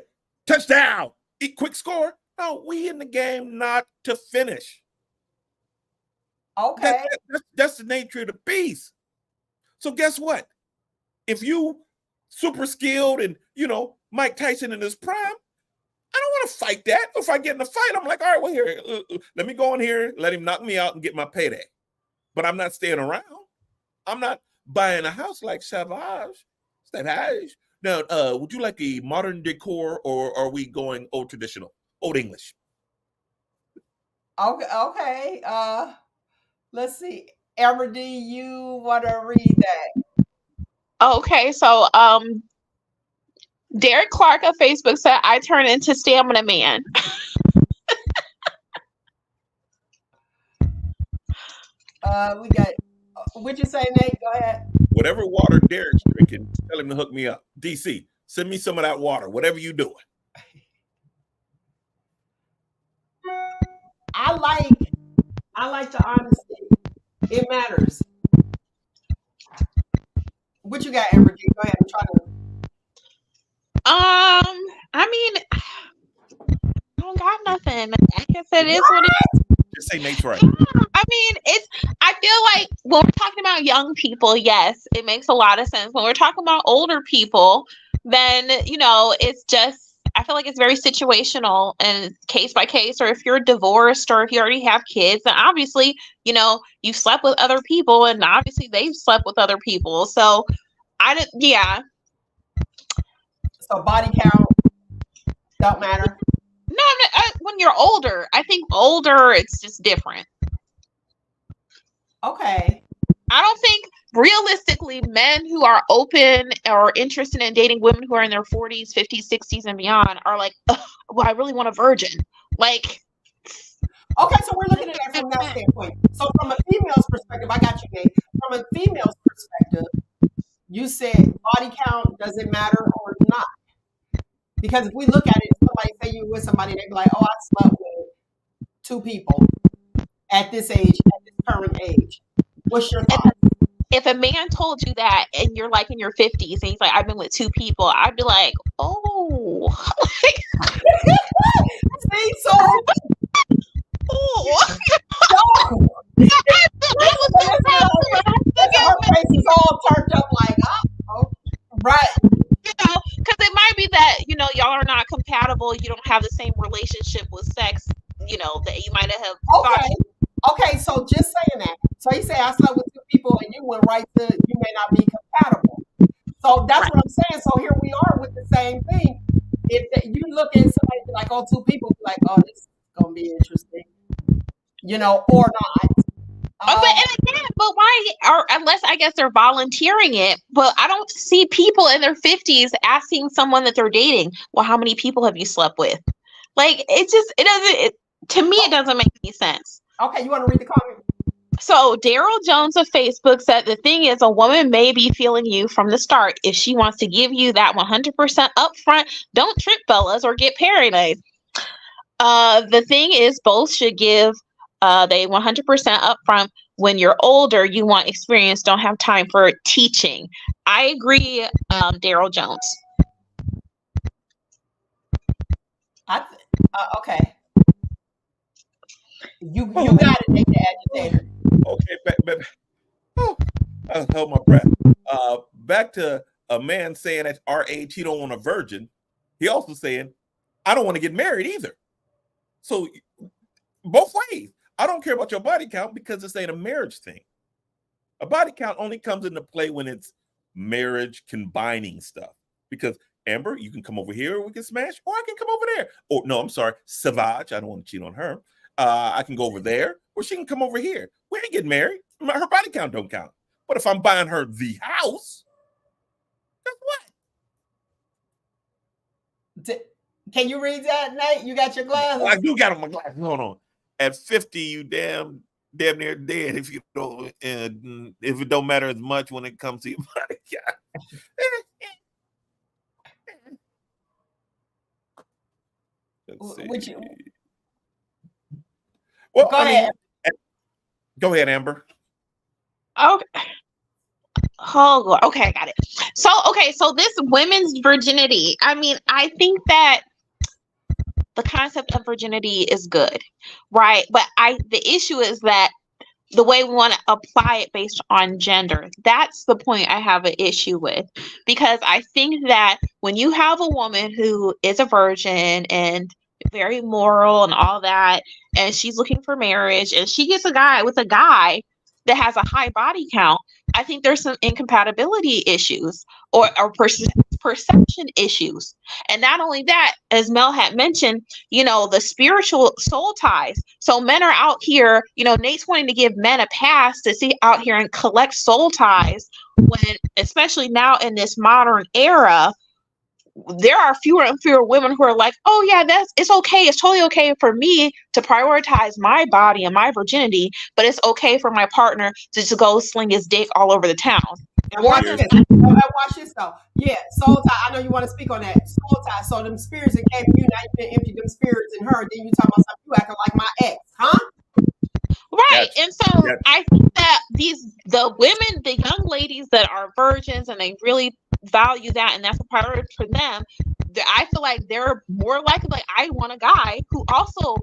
touchdown, quick score. No, we in the game not to finish. Okay. That's the nature of the beast. So guess what? If you super skilled and, Mike Tyson in his prime, I don't want to fight that. If I get in a fight, I'm like, all right, well, here, let me go in here, let him knock me out and get my payday. But I'm not staying around. I'm not buying a house like Savage. Now, would you like a modern decor or are we going old traditional, old English? Okay. Let's see. AmberDee, you want to read that? Okay, so Derek Clark of Facebook said, I turn into Stamina Man. We got, what'd you say, Nate? Go ahead. Whatever water Derek's drinking, tell him to hook me up. DC, send me some of that water, whatever you're doing. I like the honesty. It matters. What you got, AmberDee? Go ahead. I'm trying to. I mean, I don't got nothing. I guess it is what it is. Just say Nate's right. I mean, I feel like when we're talking about young people, yes, it makes a lot of sense. When we're talking about older people, then, it's just, I feel like it's very situational and case by case, or if you're divorced or if you already have kids, then obviously, you've slept with other people and obviously they've slept with other people. So yeah. So body count don't matter. No, when you're older, I think older, it's just different. Okay. I don't think realistically men who are open or interested in dating women who are in their 40s, 50s, 60s and beyond are like, well, I really want a virgin. Like, okay, so we're looking at it from that standpoint. So from a female's perspective, I got you, Nate. From a female's perspective, you said body count doesn't matter or not. Because if we look at it, somebody say you with somebody, they'd be like, oh, I slept with 2 people at this age, at this current age. What's your thought? If a man told you that and you're like in your 50s and he's like, I've been with 2 people, I'd be like, oh. See, so Oh. her face is all turned up like, oh, right. Because it might be that, y'all are not compatible. You don't have the same relationship with sex, that you might have thought. Okay, so just saying that. So you say I slept with 2 people and you went right to you may not be compatible. So that's what I'm saying. So here we are with the same thing. If you look at somebody like, oh, 2 people, be like, oh, this is gonna be interesting, or not. But why? Or unless I guess they're volunteering it. But I don't see people in their 50s asking someone that they're dating, well, how many people have you slept with? Like, to me, it doesn't make any sense. Okay, you want to read the comment? So Daryl Jones of Facebook said, the thing is, a woman may be feeling you from the start. If she wants to give you that 100% upfront, don't trip fellas or get paranoid. The thing is, both should give they 100% upfront. When you're older, you want experience, don't have time for teaching. I agree, Daryl Jones. Okay. You got it, Nate, the agitator. Okay, I'll hold my breath. Back to a man saying at our age he don't want a virgin. He also saying, I don't want to get married either. So both ways. I don't care about your body count because this ain't a marriage thing. A body count only comes into play when it's marriage combining stuff. Because Amber, you can come over here, we can smash, or I can come over there. Or no, I'm sorry, Savage, I don't want to cheat on her. I can go over there, or she can come over here. We ain't getting married. Her body count don't count. But if I'm buying her the house, guess what? Can you read that, Nate? You got your glasses? I do got on my glasses. Hold on. At 50, you damn damn near dead if you don't, if it don't matter as much when it comes to your body count. Let's see. Which, Well, go I ahead. mean, go ahead, Amber. Okay. Oh, Lord. Okay, I got it. So this women's virginity, I mean, I think that the concept of virginity is good, right? But the issue is that the way we want to apply it based on gender, that's the point I have an issue with. Because I think that when you have a woman who is a virgin and very moral and all that, and she's looking for marriage, and she gets a guy with a guy that has a high body count, I think there's some incompatibility issues or perception issues. And not only that, as Mel had mentioned, the spiritual soul ties. So men are out here, Nate's wanting to give men a pass to see out here and collect soul ties when, especially now in this modern era, there are fewer and fewer women who are like, oh yeah, it's okay. It's totally okay for me to prioritize my body and my virginity, but it's okay for my partner to just go sling his dick all over the town. And watch this. Watch this though. Yeah, soul tie. I know you want to speak on that. Soul tie. So them spirits that came from you, now you can empty them spirits in her. Then you talking about something, you acting like my ex, huh? Right. And so I think that the women, the young ladies that are virgins and they really value that and that's a priority for them, I feel like they're more likely, like, I want a guy who also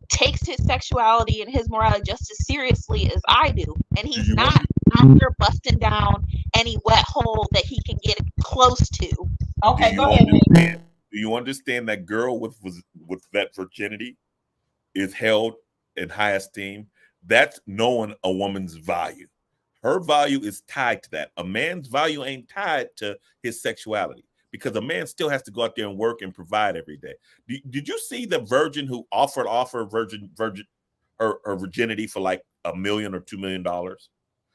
takes his sexuality and his morality just as seriously as I do. And he's not out there busting down any wet hole that he can get close to. Okay, go ahead, Nate. Do you understand that girl with that virginity is held in high esteem? That's knowing a woman's value. Her value is tied to that. A man's value ain't tied to his sexuality because a man still has to go out there and work and provide every day. Did you see the virgin who offered her virginity for like $1 million or $2 million?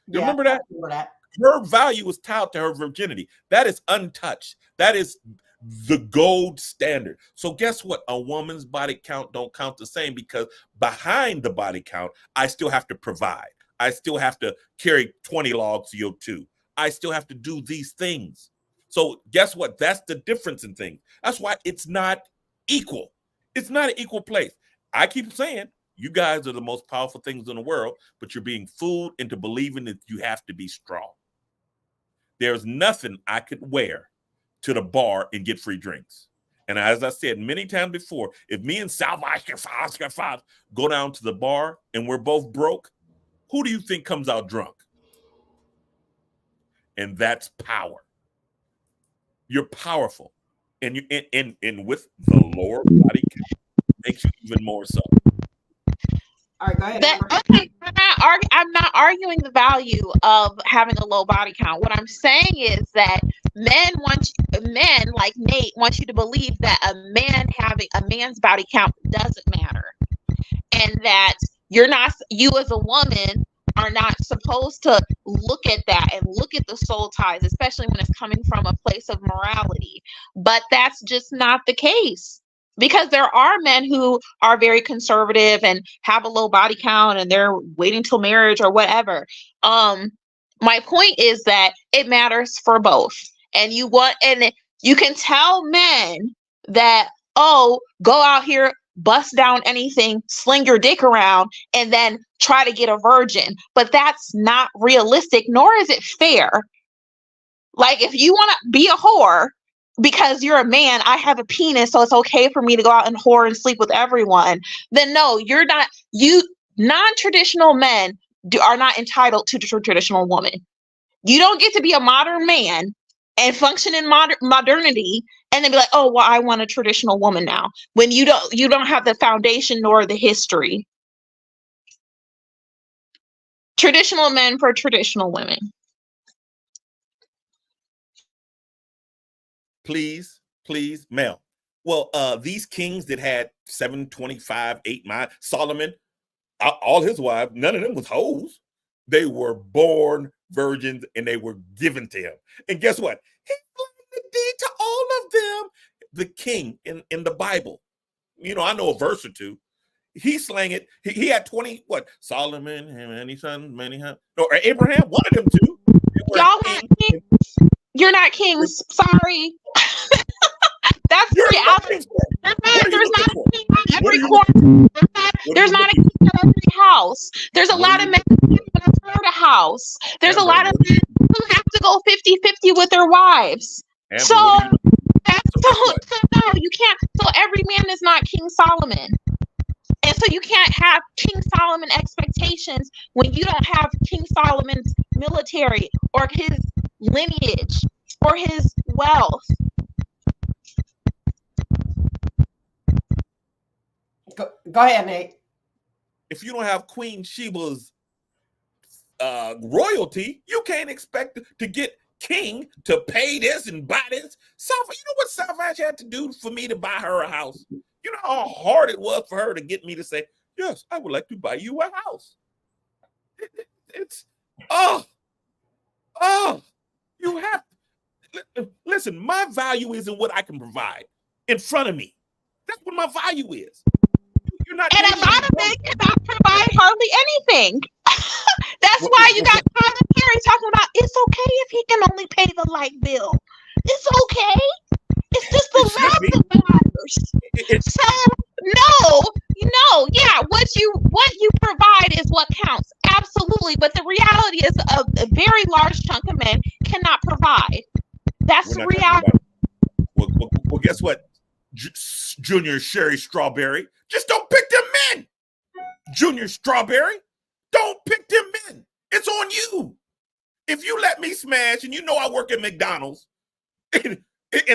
You remember that? I remember that. Her value was tied to her virginity. That is untouched. That is the gold standard. So guess what? A woman's body count don't count the same because behind the body count, I still have to provide. I still have to carry 20 logs of CO2. I still have to do these things. So guess what? That's the difference in things. That's why it's not equal. It's not an equal place. I keep saying you guys are the most powerful things in the world, but you're being fooled into believing that you have to be strong. There's nothing I could wear to the bar and get free drinks. And as I said many times before, if me and South Oscar Five go down to the bar and we're both broke, who do you think comes out drunk? And that's power. You're powerful. And you and with the lower body count makes you even more so. All right, go ahead. Okay, I'm not arguing the value of having a low body count. What I'm saying is that men like Nate want you to believe that a man's body count doesn't matter, and that you as a woman are not supposed to look at that and look at the soul ties, especially when it's coming from a place of morality. But that's just not the case. Because there are men who are very conservative and have a low body count and they're waiting till marriage or whatever. My point is that it matters for both. And you can tell men that, oh, go out here, bust down anything, sling your dick around, and then try to get a virgin. But that's not realistic, nor is it fair. Like, if you want to be a whore, because you're a man, I have a penis, so it's okay for me to go out and whore and sleep with everyone, then no, you're not. Non-traditional men are not entitled to the traditional woman. You don't get to be a modern man and function in modernity and then be like, oh, well, I want a traditional woman now, when you don't have the foundation nor the history. Traditional men for traditional women. Please, Mel. Well, these kings that had 725, 8 miles, Solomon, all his wives, none of them was hoes. They were born virgins and they were given to him. And guess what? He gave the deed to all of them. The king in the Bible, I know a verse or two. he slang it. He had 20, what? Solomon, many sons, many or Abraham, one of them two. Y'all not kings. You're not kings. Sorry. That's the reality. There's not a king in every corner. There's not a king in every house. There's a lot of men who can't afford a house. There's a lot of men who have to go 50-50 with their wives. So no, you can't. So every man is not King Solomon. And so you can't have King Solomon expectations when you don't have King Solomon's military or his lineage or his wealth. Go ahead, Nate. If you don't have Queen Sheba's royalty, you can't expect to get King to pay this and buy this. You know what Savage had to do for me to buy her a house? You know how hard it was for her to get me to say, yes, I would like to buy you a house. You have to. Listen, my value isn't what I can provide in front of me. That's what my value is. You're not. And a lot of men cannot provide hardly anything. That's why you got Tyler Perry talking about it's okay if he can only pay the light bill. It's okay. It's just the last that matters. So yeah, what you provide is what counts. Absolutely. But the reality is a very large chunk of men cannot provide. That's the reality. Well, guess what? Junior Sherry Strawberry, just don't pick them men. Junior Strawberry, don't pick them men. It's on you. If you let me smash, and you know I work at McDonald's, and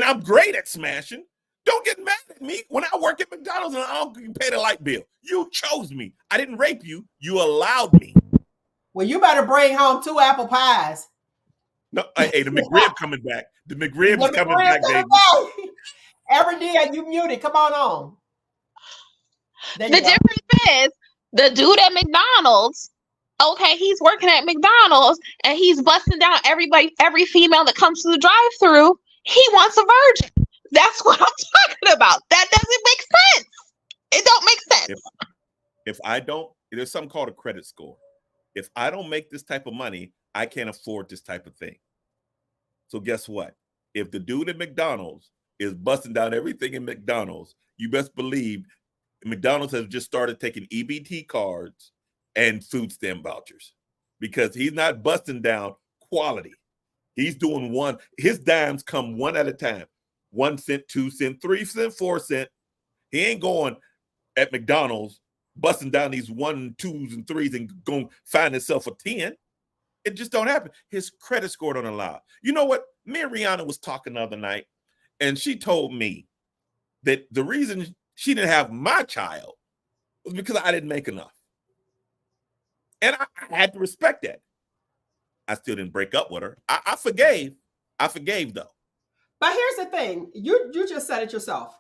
I'm great at smashing, don't get mad at me when I work at McDonald's and I don't pay the light bill. You chose me. I didn't rape you. You allowed me. Well, you better bring home 2 apple pies. No, hey, the McRib coming back. The McRib is coming back, baby. AmberDee, you muted. Come on. The difference is the dude at McDonald's. Okay, he's working at McDonald's and he's busting down every female that comes to the drive-thru. He wants a virgin. That's what I'm talking about. That doesn't make sense. It don't make sense. If I don't, there's something called a credit score. If I don't make this type of money, I can't afford this type of thing. So guess what? If the dude at McDonald's is busting down everything in McDonald's, you best believe McDonald's has just started taking EBT cards and food stamp vouchers because he's not busting down quality. He's doing one. His dimes come one at a time. 1 cent, 2 cent, 3 cent, 4 cent. He ain't going at McDonald's busting down these 1, 2s, and 3s and going find himself a 10. It just don't happen. His credit score don't allow. You know what? Me and Rihanna was talking the other night, and she told me that the reason she didn't have my child was because I didn't make enough. And I had to respect that. I still didn't break up with her. I forgave. I forgave, though. But here's the thing. You just said it yourself.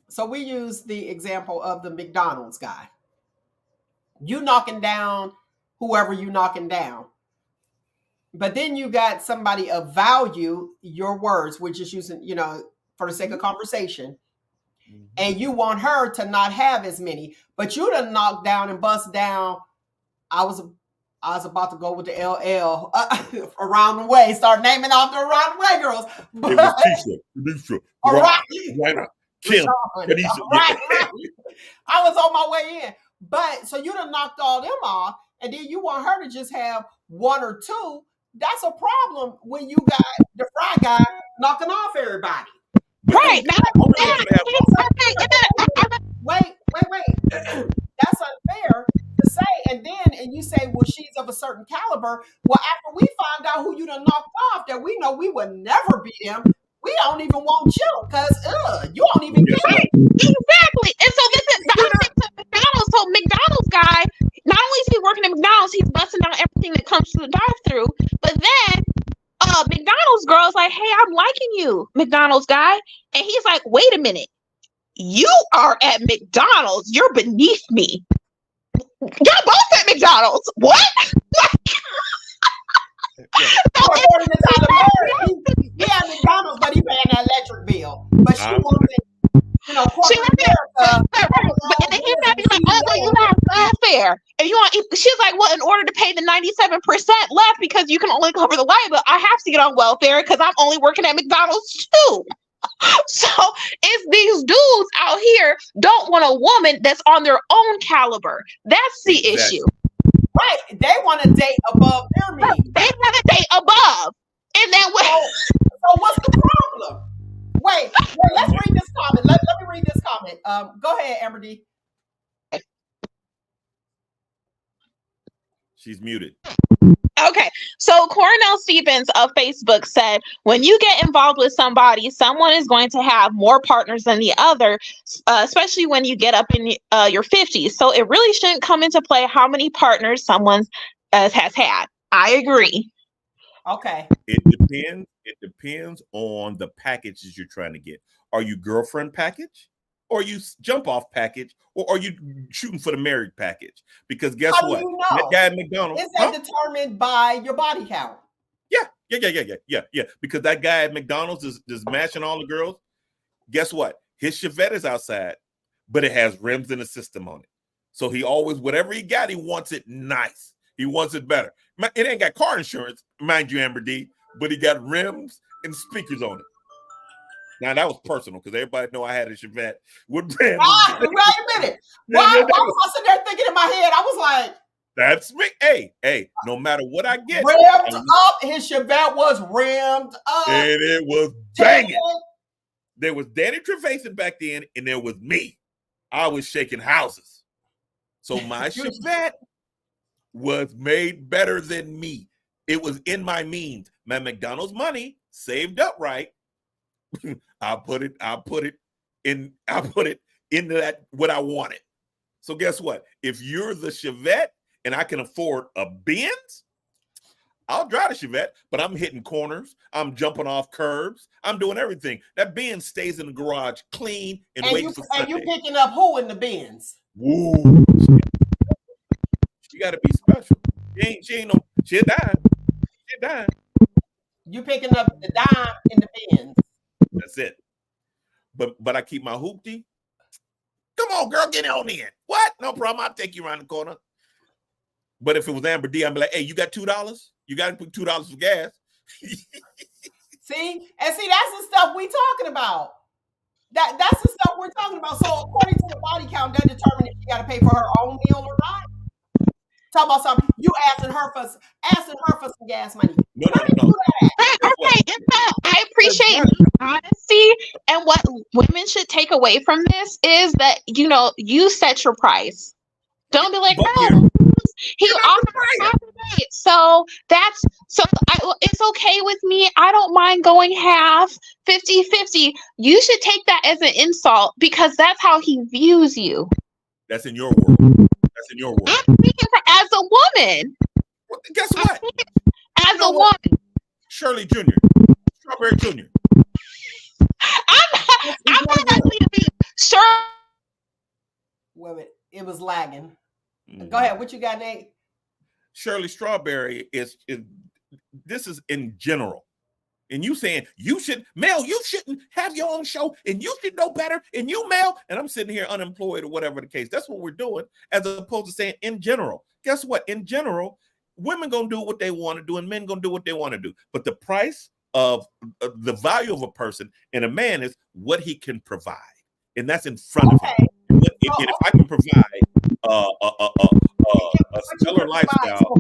So we use the example of the McDonald's guy. You knocking down whoever you knocking down. But then you got somebody of value, your words, we're just using, for the sake of conversation. Mm-hmm. And you want her to not have as many. But you done knocked down and bust down. I was about to go with the LL around the way, start naming off the around the way girls. But, it was Tisha, all right. Kim, right. I was on my way in. But so you done knocked all them off, and then you want her to just have 1 or 2. That's a problem when you got the fry guy knocking off everybody. Right. Wait. That's unfair to say. And you say, well, she's of a certain caliber. Well, after we find out who you done knocked off, that we know we would never beat him, we don't even want you because you don't even get it. Exactly. And so this is the opposite to McDonald's. So McDonald's guy, not only is he working at McDonald's, he's busting down everything that comes to the drive-thru. But then McDonald's girl's like, hey, I'm liking you, McDonald's guy. And he's like, wait a minute. You are at McDonald's. You're beneath me. You're both at McDonald's. What? He had McDonald's, but he paying that electric bill. But she wanted, know, She corporate was America. but and then he might be like, oh, well, you have welfare. And you want, she's like, well, in order to pay the 97% left because you can only cover the liability, I have to get on welfare because I'm only working at McDonald's too. So if these dudes out here don't want a woman that's on their own caliber, that's the issue. Right. They want to date above their means. They want to date above. And then So what's the problem? Wait, let's read this comment. Let me read this comment. Go ahead, AmberDee. She's muted. Okay, so Cornell Stevens of Facebook said, when you get involved with somebody, someone is going to have more partners than the other, especially when you get up in your 50s. So it really shouldn't come into play how many partners someone has had. I agree. Okay. It depends. It depends on the packages you're trying to get. Are you girlfriend package? Or are you jump off package? Or are you shooting for the married package? Because guess what? You know? That guy at McDonald's. Is that determined by your body count? Yeah. Because that guy at McDonald's is mashing all the girls. Guess what? His Chevette is outside, but it has rims and a system on it. So he always, whatever he got, he wants it nice. He wants it better. It ain't got car insurance, mind you, AmberDee, but he got rims and speakers on it. Now that was personal because everybody know I had a Chevette with rims. Wait a minute. Why was I sitting there thinking in my head? I was like, "That's me." Hey, no matter what I get, rimmed up. His Chevette was rimmed up, and it was banging. There was Danny Trevathan back then, and there was me. I was shaking houses. So my Chevette was made better than me. It was in my means. My McDonald's money saved up right. I put it into that what I wanted. So guess what? If you're the Chevette and I can afford a Benz, I'll drive the Chevette, but I'm hitting corners. I'm jumping off curbs. I'm doing everything. That Benz stays in the garage clean and waiting for Sunday. And you picking up who in the Benz? Woo. She got to be special. She a dime. You picking up the dime in the Benz. That's it. But I keep my hoopty. Come on, girl, get on in. What? No problem. I'll take you around the corner. But if it was AmberDee, I'd be like, hey, you got $2? You got to put $2 for gas. See, that's the stuff we talking about. That's the stuff we're talking about. So according to the body count, that determines if you got to pay for her own meal or not. Talk about something. You asking her for some gas money. No. Okay, I appreciate your honesty, and what women should take away from this is that you set your price. Don't be like, oh, he offered half a day, so it's okay with me. I don't mind going half, 50-50. You should take that as an insult because that's how he views you. That's in your world. I'm speaking as a woman. Well, guess what? As a woman. Shirley Jr. Strawberry Jr. I'm not likely to be sure. Well, it was lagging. Go ahead. What you got, Nate? Shirley Strawberry is this is in general. And you saying you shouldn't have your own show and you should know better and you Mel, and I'm sitting here unemployed or whatever the case. That's what we're doing as opposed to saying in general. Guess what? In general, women gonna do what they want to do and men gonna do what they want to do. But the price of the value of a person and a man is what he can provide. And that's in front of him. And if I can provide a stellar lifestyle. So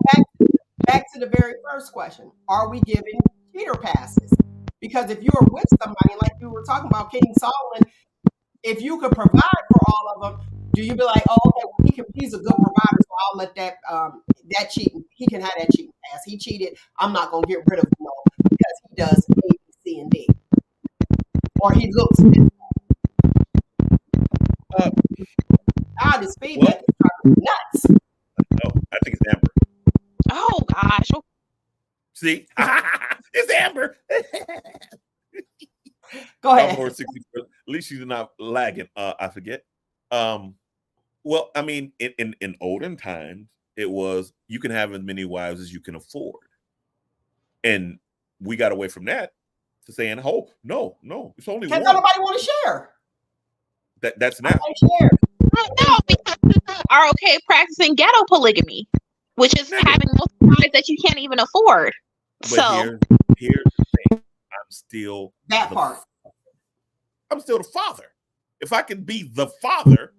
back to the very first question. Are we giving cheater passes? Because if you are with somebody, like you were talking about King Solomon, if you could provide for all of them, do you be like, oh, okay, well, he's a good provider, so I'll let that cheating, he can have that cheating pass. He cheated, I'm not going to get rid of him because he does A, B, C, and D. Or he looks this feedback is driving me nuts. No, I think it's Amber. Oh, gosh. See? It's Amber. Go ahead. At least she's not lagging. I forget. Well, I mean, in olden times, it was you can have as many wives as you can afford. And we got away from that to saying, oh, no, it's only one. Because nobody want to share. That's I now. share. No, because people are okay practicing ghetto polygamy, which is Nigga. having multiple wives that you can't even afford. But So here's the thing. That part. I'm still the father. If I can be the father,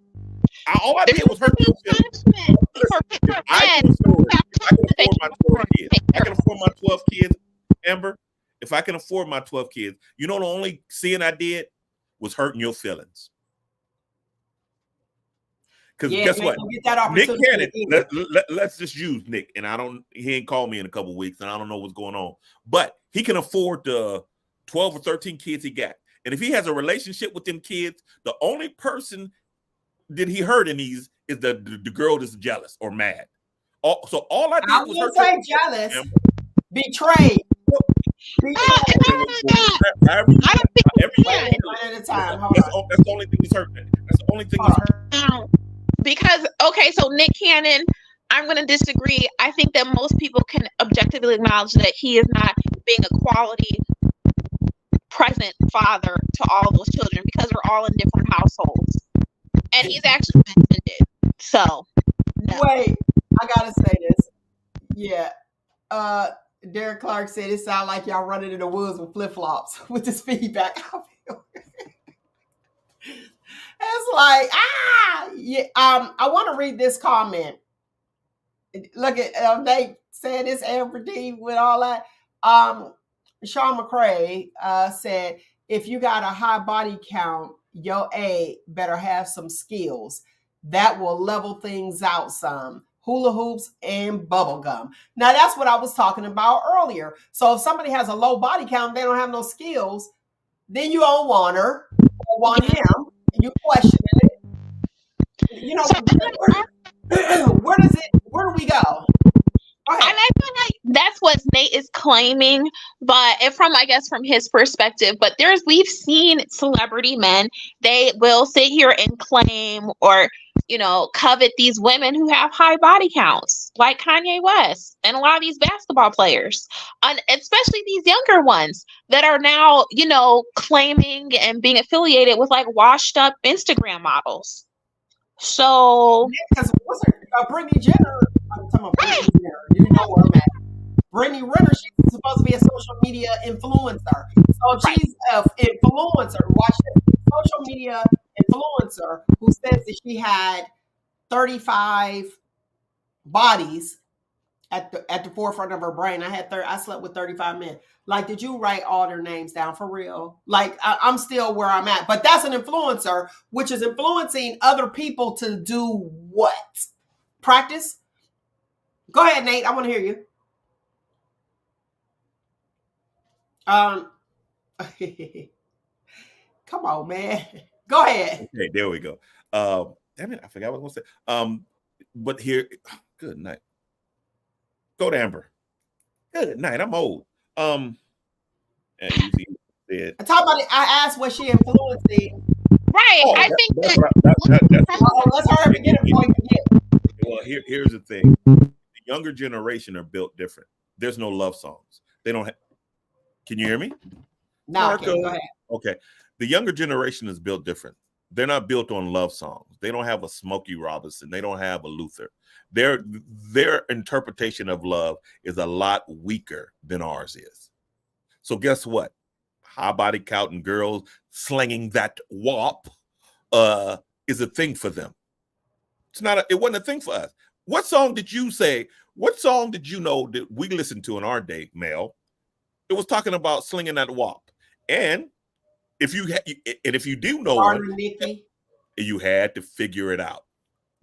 all I there did was should hurt be your feelings. punishment Listen, for if I men can afford, who have if I can children they afford my can't 12 afford to kids, take I care can of. afford my 12 kids, Amber. If I can afford my 12 kids, you know the only sin I did was hurting your feelings. Because Yeah, guess you ain't what? gonna get that Nick opportunity Cannon, again. let's just use Nick. And he ain't called me in a couple weeks, and I don't know what's going on. But he can afford the 12 or 13 kids he got. And if he has a relationship with them kids, the only person that he hurt in these is the girl that's jealous or mad. So all I I did was wouldn't hurt say your jealous, feelings. betrayed. Betrayed. However you I don't think however you Wait, you can. feel one it. at a time. Hold That's on. that's the only thing that's hurting. That's the only thing Hold that's on. hurting. Because okay, so Nick Cannon, I'm going to disagree. I think that most people can objectively acknowledge that he is not being a quality present father to all those children because they're all in different households, and he's actually mentioned it. So no. Wait, I gotta say this. Yeah. Derek Clark said it sounded like y'all running in the woods with flip flops with this feedback. I feel it's like yeah. I want to read this comment. Look at they said this AmberDee with all that. Sean McCrae said, if you got a high body count, your A better have some skills that will level things out some. Hula hoops and bubble gum. Now that's what I was talking about earlier. So if somebody has a low body count, they don't have no skills, then you don't want her or want him. You question it. You know, So where do we go? Go and ahead. I feel like that's what Nate is claiming, but I guess from his perspective. But we've seen celebrity men, they will sit here and claim or covet these women who have high body counts, like Kanye West and a lot of these basketball players, and especially these younger ones that are now claiming and being affiliated with like washed up Instagram models. So Because what's her Brittany Jenner? I'm talking about Brittany Jenner. You know where I'm at. Brittany Renner, she's supposed to be a social media influencer. So if she's an influencer, watch this, social media influencer who says that she had 35 bodies at the forefront of her brain. I slept with 35 men. Like, did you write all their names down for real? Like, I'm still where I'm at. But that's an influencer, which is influencing other people to do what? Practice? Go ahead, Nate. I want to hear you. Come on, man. Go ahead. Okay, there we go. Damn it, I forgot what I was going to say. But here, good night. Go to Amber. Good night. I'm old. And you see, said, I talk about it. I asked was she influencing. right, oh, I think that's that Let's hurry up and get it before you forget. well. Here's the thing: the younger generation are built different. There's no love songs. They don't. Can you hear me? No, Marco. okay, go ahead. Okay, the younger generation is built different. They're not built on love songs. They don't have a Smokey Robinson. They don't have a Luther. Their interpretation of love is a lot weaker than ours is. So guess what? High body count and girls slinging that wop is a thing for them. It wasn't a thing for us. What song did you say? What song did you know that we listened to in our day, Mel? It was talking about slinging that wop. And if you do know Darling one, Nikki. you had to figure it out.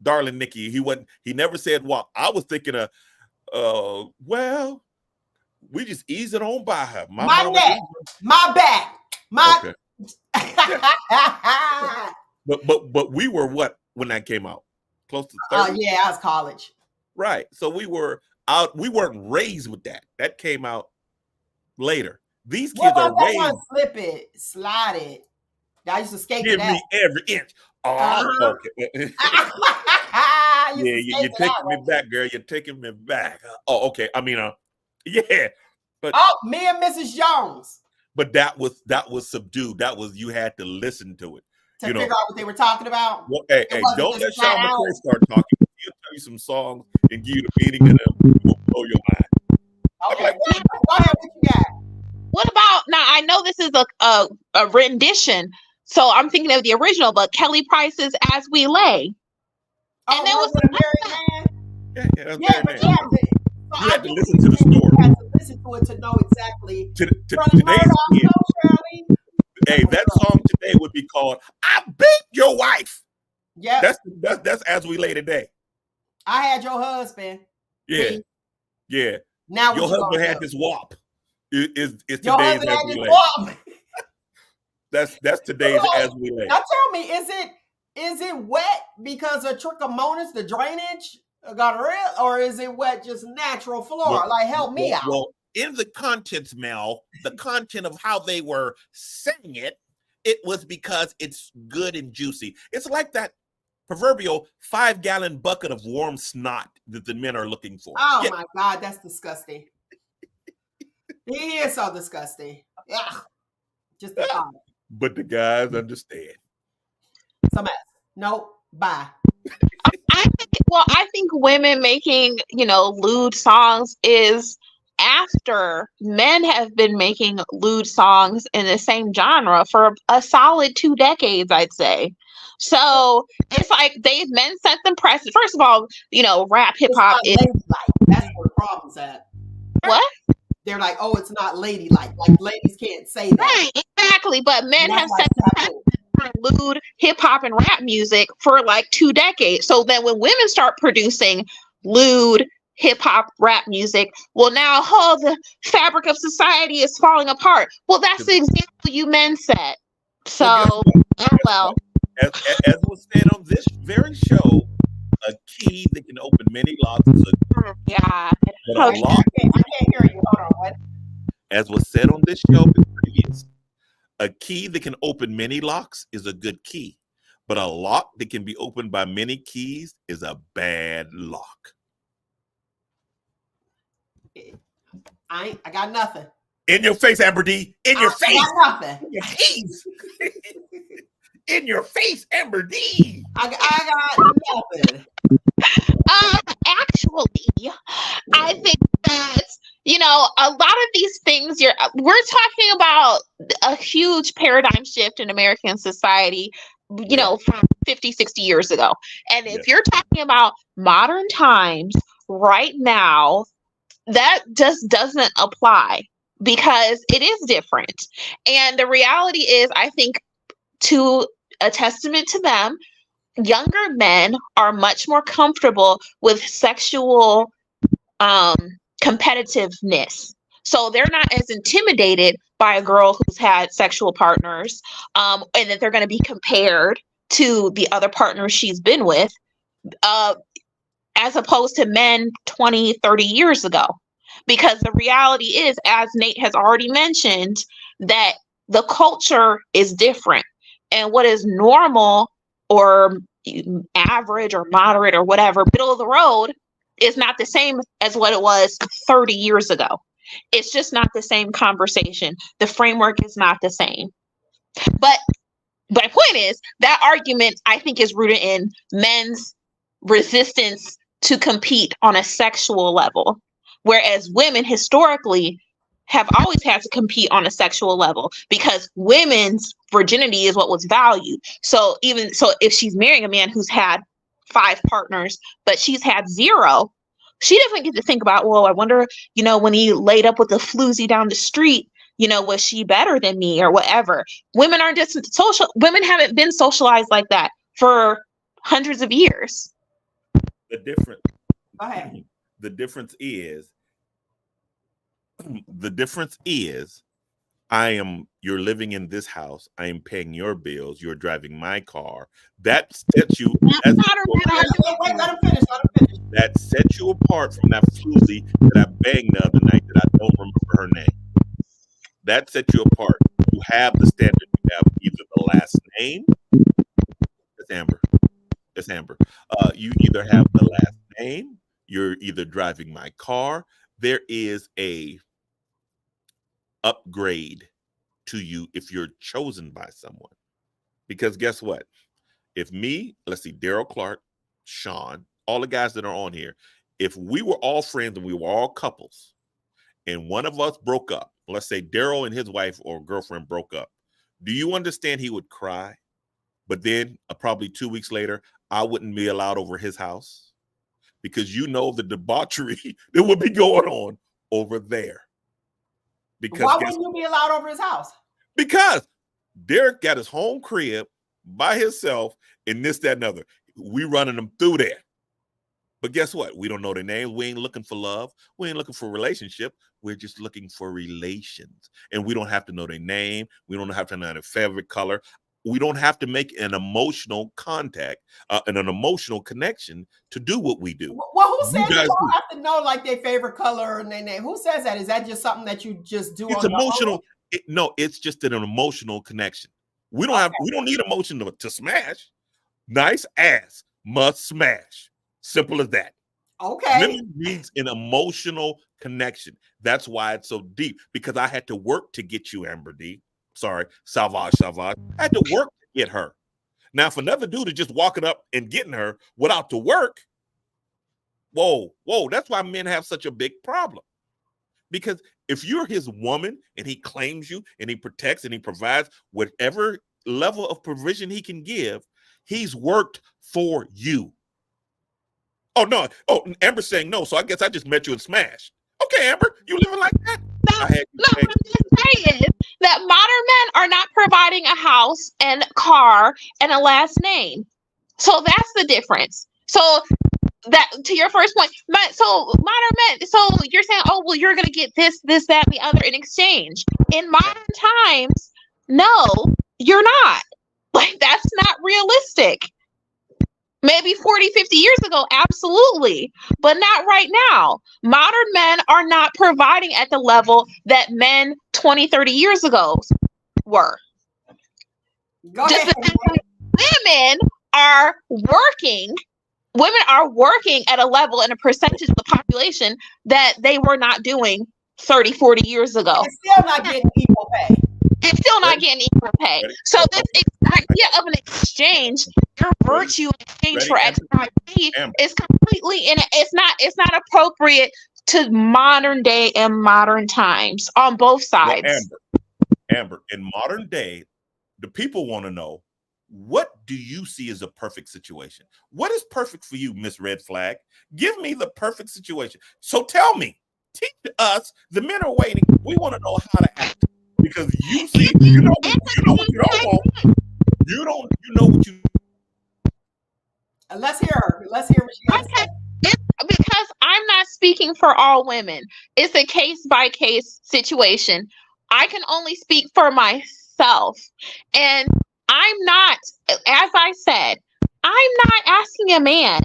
Darling Nikki, he never said wop. I was thinking of well, we just eased it on by her. My neck, my back, my okay. Yeah. But we were what when that came out? Close to 30? Yeah, I was college. Right. So we were out, we weren't raised with that. That came out later. These What kids are about that raised. one? Slip it, slide it. I used to skate to Give that. me every inch. Oh, okay. I used Yeah, to skate you're to taking that me one. back, girl. You're taking me back. Oh, okay. I mean, yeah. But Me and Mrs. Jones. but that was subdued. That was, you had to listen to it. to You know, figure out what they were talking about. well, hey, It wasn't don't let just flat Sean out. McCray start talking. He'll tell you some songs and give you the meaning, and it will blow your mind. I'm Okay, like, what? go ahead. What you got? What about now? I know this is a rendition, so I'm thinking of the original, but Kelly Price's "As We Lay," Oh, and there was with a married man. Yeah, that's Yeah, very but man. you have to. So You I had to do listen to the think you story. have to listen to it to know exactly. To From the today's Murdoch kid, show, Shirley. hey, that song today would be called "I Beat Your Wife." Yep. That's As We Lay today. I had your husband. Yeah, See? yeah. Now Your what you husband gonna had do? this WAP. Is Your today's husband As had We this Lay. walk. That's today's Like, As We Lay. now tell me, is it wet because of trichomonas, the drainage got real, or is it wet just natural flora? Like, help me out. Well, in the contents, Mel, the content of how they were saying it, it was because it's good and juicy. It's like that proverbial 5-gallon bucket of warm snot that the men are looking for. Oh Yeah. my God, that's disgusting. He is so disgusting. Ugh. Just the thought. But the guys understand. Some mess. Nope. Bye. I think women making, lewd songs is after men have been making lewd songs in the same genre for a solid 2 decades, I'd say. So it's like men set them precedent. First of all, rap hip It's hop not is ladylike. That's where the problem's at. what? They're like, oh, it's not ladylike. Like ladies can't say that. Right, exactly. But men And that's have why set it's the taboo. precedent for lewd hip hop and rap music for like 2 decades. So then when women start producing lewd hip hop rap music, well, now the fabric of society is falling apart. Well, that's the example you men set. So, well. As was said on this very show, a key that can open many locks is Yeah. but a lock. I can't hear you. Hold on. What? As was said on this show previous, a key that can open many locks is a good key, but a lock that can be opened by many keys is a bad lock. I got nothing. In your face, AmberDee. In your face. I got nothing. In your face. In your face, AmberDee. I got nothing. Actually, I think that a lot of these things we're talking about a huge paradigm shift in American society, from 50, 60 years ago. And if you're talking about modern times right now, that just doesn't apply because it is different. And the reality is, I think, to a testament to them, younger men are much more comfortable with sexual competitiveness. So they're not as intimidated by a girl who's had sexual partners, and that they're going to be compared to the other partners she's been with, as opposed to men 20, 30 years ago. Because the reality is, as Nate has already mentioned, that the culture is different. And what is normal or average or moderate or whatever, middle of the road, is not the same as what it was 30 years ago. It's just not the same conversation. The framework is not the same. But my point is that argument, I think, is rooted in men's resistance to compete on a sexual level, whereas women historically have always had to compete on a sexual level because women's virginity is what was valued. So if she's marrying a man who's had 5 partners, but she's had 0, she doesn't get to think about, well, I wonder, when he laid up with the floozy down the street, was she better than me or whatever? Women aren't just women haven't been socialized like that for hundreds of years. The difference. Go ahead. The difference is you're living in this house. I am paying your bills. You're driving my car. That sets you. Wait, let him finish. That sets you apart from that floozy that I banged the other night that I don't remember her name. That sets you apart. You have the standard. You have either the last name. It's Amber. It's Amber. You either have the last name. You're either driving my car. There is a upgrade to you if you're chosen by someone. Because guess what? If me, let's see, Daryl Clark, Sean, all the guys that are on here, if we were all friends and we were all couples, and one of us broke up, let's say Daryl and his wife or girlfriend broke up, do you understand he would cry? But then probably 2 weeks later, I wouldn't be allowed over his house because you know the debauchery that would be going on over there. Because why wouldn't you be allowed over his house? Because Derek got his home crib by himself and this, that, and other. We running them through there. But guess what? We don't know their names. We ain't looking for love. We ain't looking for a relationship. We're just looking for relations. And we don't have to know their name. We don't have to know their favorite color. We don't have to make an emotional contact and an emotional connection to do what we do. Well, who says you don't have to know like their favorite color and their name? Who says that? Is that just something that you just do? It's emotional. No, it's just an emotional connection. We don't we don't need emotion to smash. Nice ass must smash. Simple as that. Okay. Women needs an emotional connection. That's why it's so deep, because I had to work to get you, AmberDee. Sorry, Savage. I had to work to get her. Now, for another dude to just walking up and getting her without the work, whoa, that's why men have such a big problem. Because if you're his woman and he claims you and he protects and he provides whatever level of provision he can give, he's worked for you. Oh, no. Oh, Amber's saying no, so I guess I just met you and smashed. Okay, Amber, you living like that? What I'm just saying is that modern men are not providing a house and car and a last name. So that's the difference. So that, to your first point, so modern men, so you're saying, oh, well, you're going to get this, that, and the other in exchange. In modern times, no, you're not. Like, that's not realistic. Maybe 40, 50 years ago, absolutely, but not right now. Modern men are not providing at the level that men 20, 30 years ago were. Just as women are working at a level and a percentage of the population that they were not doing 30, 40 years ago. It's still not getting equal pay. It's still not getting equal pay. So this idea of an exchange, your virtue in exchange for XYZ, is completely it's not appropriate to modern day and modern times on both sides. Well, Amber, in modern day, the people want to know, what do you see as a perfect situation? What is perfect for you, Miss Red Flag? Give me the perfect situation. So tell me, teach us. The men are waiting. We want to know how to act. Because you see, you know what you don't want. You know what you. Let's hear her. Let's hear what she has to say. Because I'm not speaking for all women. It's a case by case situation. I can only speak for myself. And I'm not, as I said, I'm not asking a man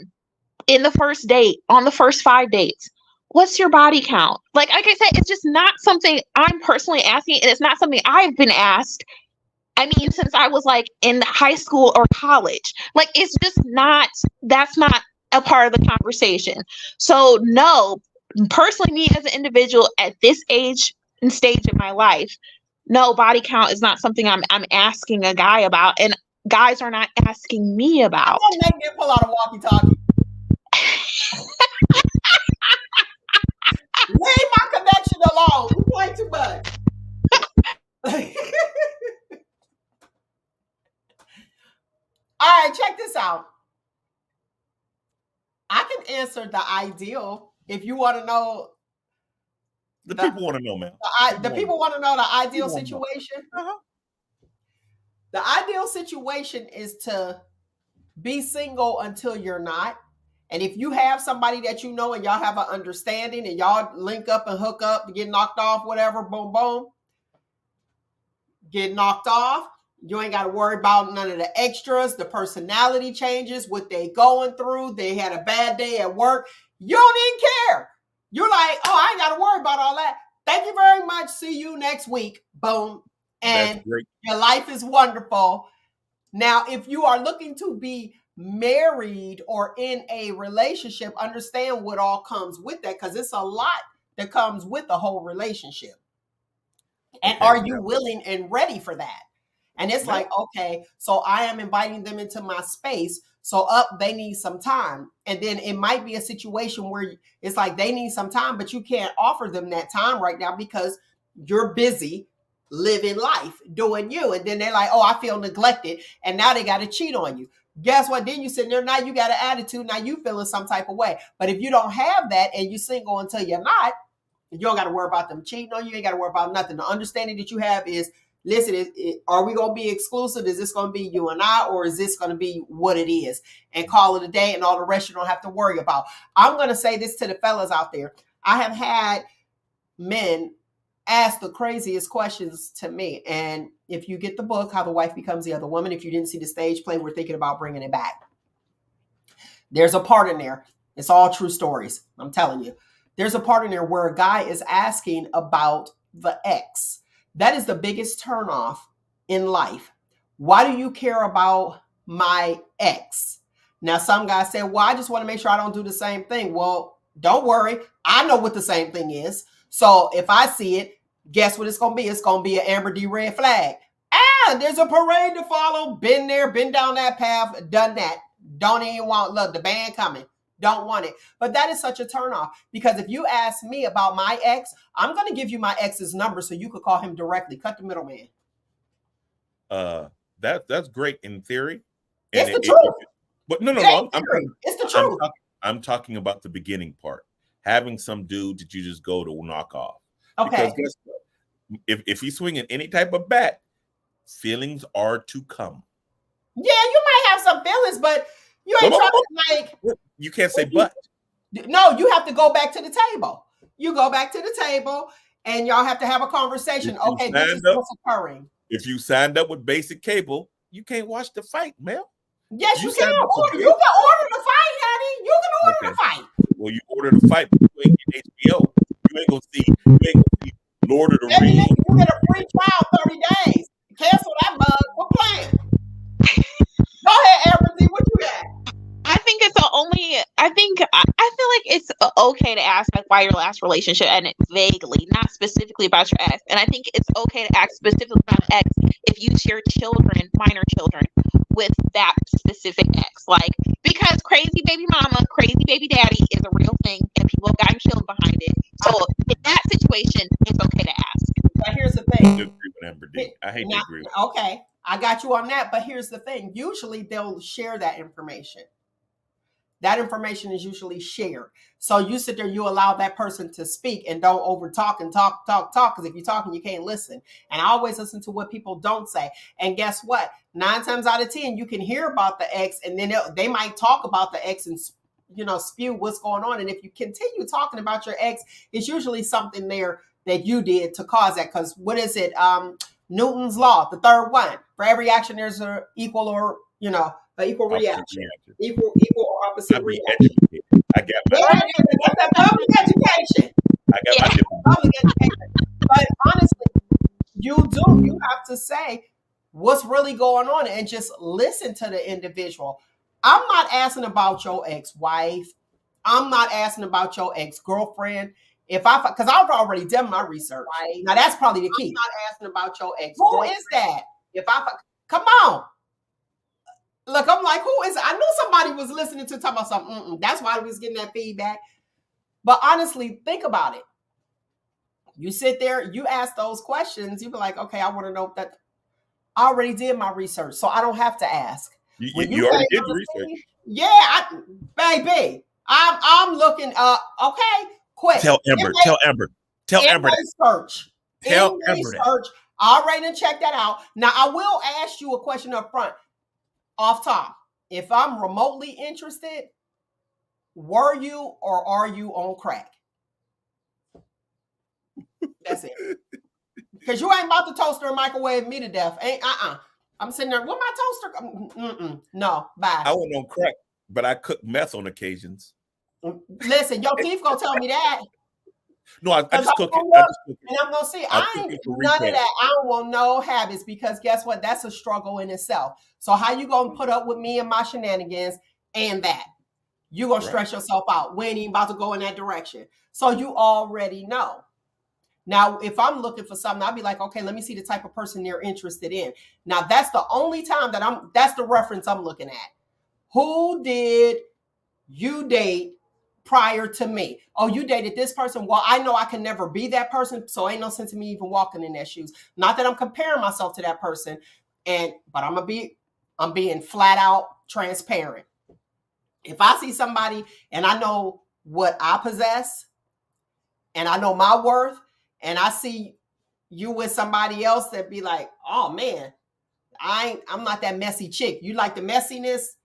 in the first date, on the first 5 dates, what's your body count? Like I said, it's just not something I'm personally asking, and it's not something I've been asked. I mean, since I was like in high school or college. Like, it's just not, that's not a part of the conversation. So no, personally, me as an individual at this age and stage in my life, no, body count is not something I'm asking a guy about, and guys are not asking me about. I'm gonna make them pull out a walkie-talkie. Leave my connection alone. You play too much. All right, check this out. I can answer the ideal if you want to know. The people want to know, man. The people want to know the ideal situation. The ideal situation is to be single until you're not. And if you have somebody that you know and y'all have an understanding and y'all link up and hook up, get knocked off, whatever, boom, boom, get knocked off. You ain't got to worry about none of the extras, the personality changes, what they going through. They had a bad day at work. You don't even care. You're like, oh, I ain't got to worry about all that. Thank you very much. See you next week. Boom. And your life is wonderful. Now, if you are looking to be married or in a relationship, understand what all comes with that, because it's a lot that comes with the whole relationship. And are you willing and ready for that? And it's Yeah. like, okay, so I am inviting them into my space. So they need some time. And then it might be a situation where it's like they need some time, but you can't offer them that time right now because you're busy living life, doing you. And then they're like, oh, I feel neglected. And now they got to cheat on you. Guess what? Then you sitting there, now you got an attitude. Now you feeling some type of way. But if you don't have that and you single until you're not, you don't got to worry about them cheating on you. You ain't got to worry about nothing. The understanding that you have is, listen, are we going to be exclusive? Is this going to be you and I, or is this going to be what it is? And call it a day, and all the rest you don't have to worry about. I'm going to say this to the fellas out there. I have had men ask the craziest questions to me. And if you get the book, How the Wife Becomes the Other Woman, if you didn't see the stage play, we're thinking about bringing it back. There's a part in there. It's all true stories. I'm telling you. There's a part in there where a guy is asking about the ex. That is the biggest turnoff in life. Why do you care about my ex? Now, some guys say, well, I just want to make sure I don't do the same thing. Well, don't worry. I know what the same thing is. So if I see it, guess what it's going to be? It's going to be an AmberDee red flag. There's a parade to follow. Been there, been down that path, done that. Don't even want, look, the band coming. Don't want it. But that is such a turnoff, because if you ask me about my ex, I'm going to give you my ex's number so you could call him directly. Cut the middleman. That's great in theory. It's the truth. But no. It's the truth. I'm talking about the beginning part. Having some dude that you just go to knock off. Okay. Because guess what? If he's swinging any type of bat, feelings are to come. Yeah, you might have some feelings, but you ain't trying to like. You can't say but. No, you have to go back to the table. You go back to the table, and y'all have to have a conversation. Okay, this is what's occurring. If you signed up with basic cable, you can't watch the fight, man. Yes, you can. You can order the fight, honey. You can order the fight. Well, you order the fight, but you ain't get HBO. You ain't gonna see Lord of the Rings. You get a free trial 30 days. Cancel that bug. We're playing. Go ahead, AmberDee. What you got? I feel like it's okay to ask like why your last relationship ended vaguely, not specifically about your ex. And I think it's okay to ask specifically about ex if you share children, minor children, with that specific ex. Like, because crazy baby mama, crazy baby daddy is a real thing, and people have gotten killed behind it. So in that situation, it's okay to ask. But here's the thing. I agree with AmberDee. I hate to agree with. Okay, I got you on that. But here's the thing. Usually they'll share that information. That information is usually shared. So you sit there, you allow that person to speak, and don't over talk and talk. Because if you're talking, you can't listen. And I always listen to what people don't say. And guess what? 9 times out of 10, you can hear about the ex, and then they might talk about the ex and spew what's going on. And if you continue talking about your ex, it's usually something there that you did to cause that. Because what is it? Newton's law, the third one. For every action, there's an equal or an equal reaction. Equal or opposite reaction. I got that public education. I got my public education. But honestly, you have to say what's really going on and just listen to the individual. I'm not asking about your ex-wife. I'm not asking about your ex-girlfriend. Because I've already done my research. Right. Now that's probably the key. I'm not asking about your ex. Who is that? Come on. Look, I'm like, who is it? I knew somebody was listening to talk about something. That's why I was getting that feedback. But honestly, think about it. You sit there, you ask those questions, you be like, okay, I want to know that. I already did my research, so I don't have to ask. You already did the research. Yeah, baby. I'm looking okay, quick. Tell Amber. Tell Amber. Research. Tell Amber. Research. I already check that out. Now I will ask you a question up front. Off top, if I'm remotely interested, were you or are you on crack? That's it. Because you ain't about to toaster and microwave me to death. I'm sitting there with my toaster. No, bye. I wasn't on crack, but I cook meth on occasions. Listen, your teeth gonna tell me that. No, I just cook it. And I'm gonna see, I ain't none of that. I don't want no habits, because guess what? That's a struggle in itself. So how you gonna put up with me and my shenanigans and that? You gonna stress yourself out. We ain't even about to go in that direction. So you already know. Now, if I'm looking for something, I'll be like, okay, let me see the type of person they're interested in. Now, that's the only time that that's the reference I'm looking at. Who did you date prior to me? Oh, you dated this person. Well, I know I can never be that person, so ain't no sense in me even walking in their shoes. Not that I'm comparing myself to that person, but I'm being flat out transparent. If I see somebody and I know what I possess and I know my worth, and I see you with somebody else that be like, oh man, I'm not that messy chick. You like the messiness?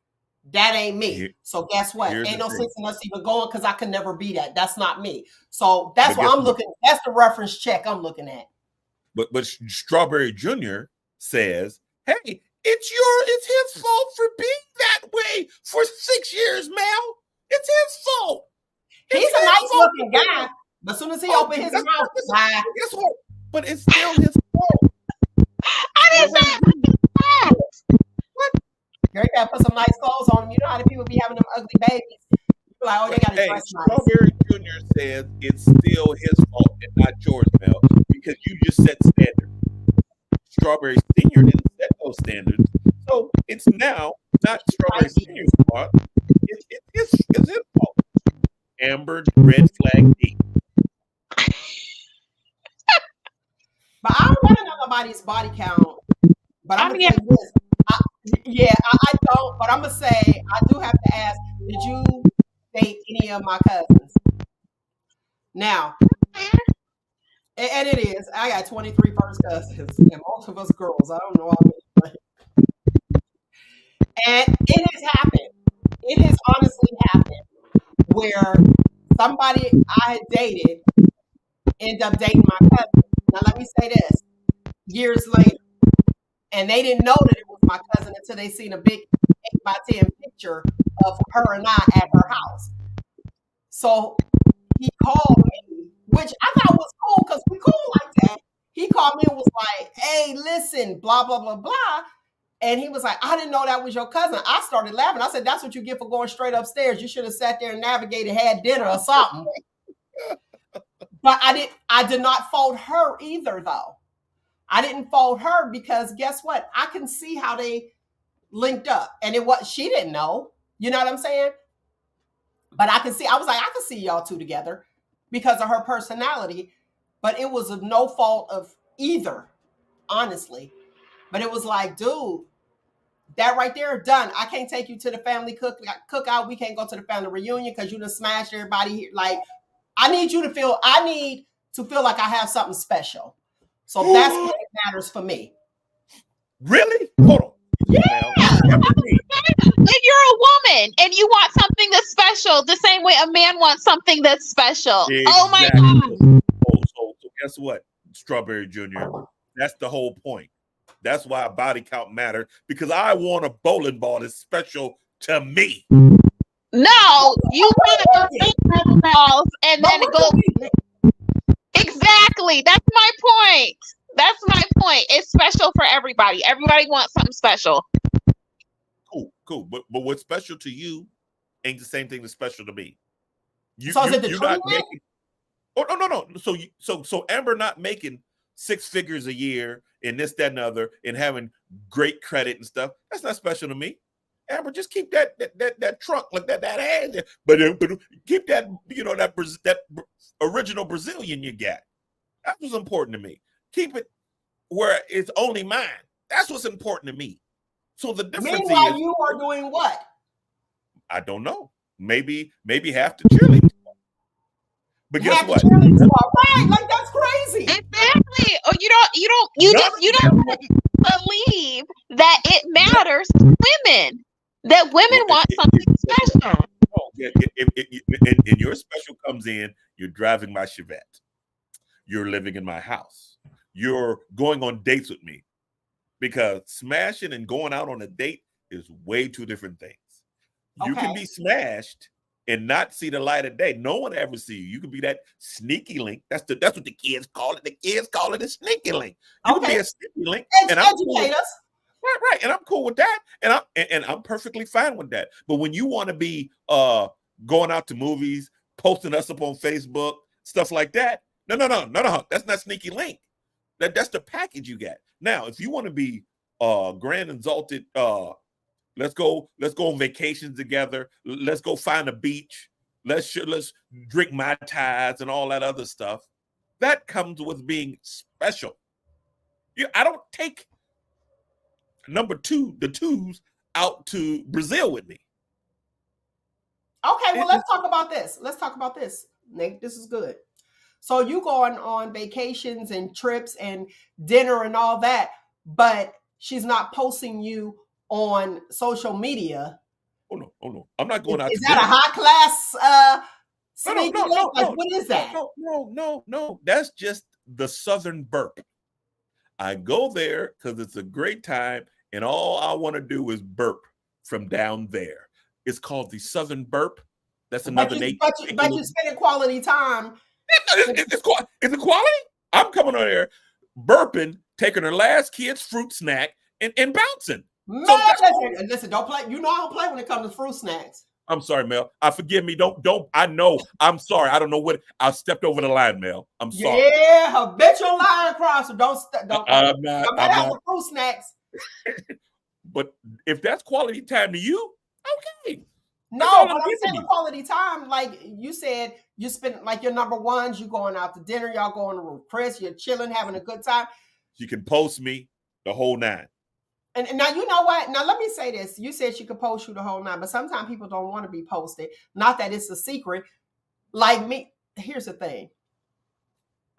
That ain't me. So guess what? Ain't no sense in us even going because I could never be that. That's not me. So that's what I'm looking. That's the reference check I'm looking at. But Strawberry Jr. says, hey, it's his fault for being that way for 6 years, Mel. It's his fault. He's a nice looking guy. But as soon as he opened his mouth, guess what? But it's still his fault. I didn't say that. What? Girl, you gotta put some nice clothes on them. You know how the people be having them ugly babies. You're like, oh, they gotta dress nice. Strawberry Jr. says it's still his fault and not yours, Mel, because you just set standards. Strawberry Senior didn't set those standards, so it's now not Strawberry Senior's fault. It's his fault. Amber, red flag D. But I don't want to know nobody's body count. But I'm gonna say this. I don't. But I'm gonna say I do have to ask: did you date any of my cousins? Now, and it is. I got 23 first cousins, and most of us girls. I don't know how many. And it has happened. It has honestly happened where somebody I had dated ended up dating my cousin. Now, let me say this. Years later, and they didn't know that it was my cousin until they seen a big 8x10 picture of her and I at her house. So he called me, which I thought was cool because we cool like that. He called me and was like, hey, listen, blah, blah, blah, blah. And he was like, I didn't know that was your cousin. I started laughing. I said, that's what you get for going straight upstairs. You should have sat there and navigated, had dinner or something. But I did not fault her either, though. I didn't fault her because guess what? I can see how they linked up. And she didn't know. You know what I'm saying? But I was like, I can see y'all two together because of her personality. But it was of no fault of either, honestly. But it was like, dude, that right there, done. I can't take you to the family cookout. We can't go to the family reunion because you done smashed everybody here. Like, I need to feel like I have something special. So that's what matters for me. Really? Hold on. Yeah. If you're a woman and you want something that's special, the same way a man wants something that's special. Exactly. Oh my God. So guess what, Strawberry Jr.? That's the whole point. That's why body count matters, because I want a bowling ball that's special to me. No, you want bowling balls and then go. Exactly. That's my point. That's my point. It's special for everybody. Everybody wants something special. Cool. But what's special to you ain't the same thing that's special to me. Is it the you're not making. Oh no. So Amber not making 6 figures a year and this, that, and other, and having great credit and stuff. That's not special to me. Amber, just keep that trunk like that hand, but keep that that original Brazilian you got. That's what's important to me. Keep it where it's only mine. That's what's important to me. So the difference Meanwhile, is you are doing what? I don't know. Maybe half the cheerleading. But guess what? Right, like that's crazy. Exactly. Or you don't believe that it matters to women. That women want something special. And your special comes in, you're driving my Chevette. You're living in my house. You're going on dates with me. Because smashing and going out on a date is way two different things. You can be smashed and not see the light of day. No one ever see you. You can be that sneaky link. That's what the kids call it. The kids call it a sneaky link. You can be a sneaky link. And educate us. Right. And I'm cool with that. And I'm perfectly fine with that. But when you want to be going out to movies, posting us up on Facebook, stuff like that, No. That's not sneaky link. That's the package you get. Now, if you want to be grand exalted, let's go on vacations together. Let's go find a beach. Let's drink Mai Tais and all that other stuff. That comes with being special. I don't take the twos out to Brazil with me. Okay, well, let's talk about this. Nate, this is good. So you going on vacations and trips and dinner and all that, but she's not posting you on social media. Oh no. I'm not going out. Is that a high class sneaky link? No. What is that? No. That's just the Southern burp. I go there because it's a great time, and all I want to do is burp from down there. It's called the Southern burp. That's another name. But you're spending quality time. It's a quality. I'm coming on there, burping, taking her last kid's fruit snack, and bouncing. Man, listen, don't play. You know I don't play when it comes to fruit snacks. I'm sorry, Mel. Forgive me. Don't. I know. I'm sorry. I don't know what. I stepped over the line, Mel. I'm sorry. Yeah, habitual line crosser. Don't. I'm not. Fruit snacks. But if that's quality time to you, okay. No, but I'm saying quality time. Like you said, you spend like your number ones. You going out to dinner. Y'all going to Chris. You're chilling, having a good time. You can post me the whole 9. And now you know what? Now let me say this. You said she could post you the whole 9, but sometimes people don't want to be posted. Not that it's a secret. Like me, here's the thing.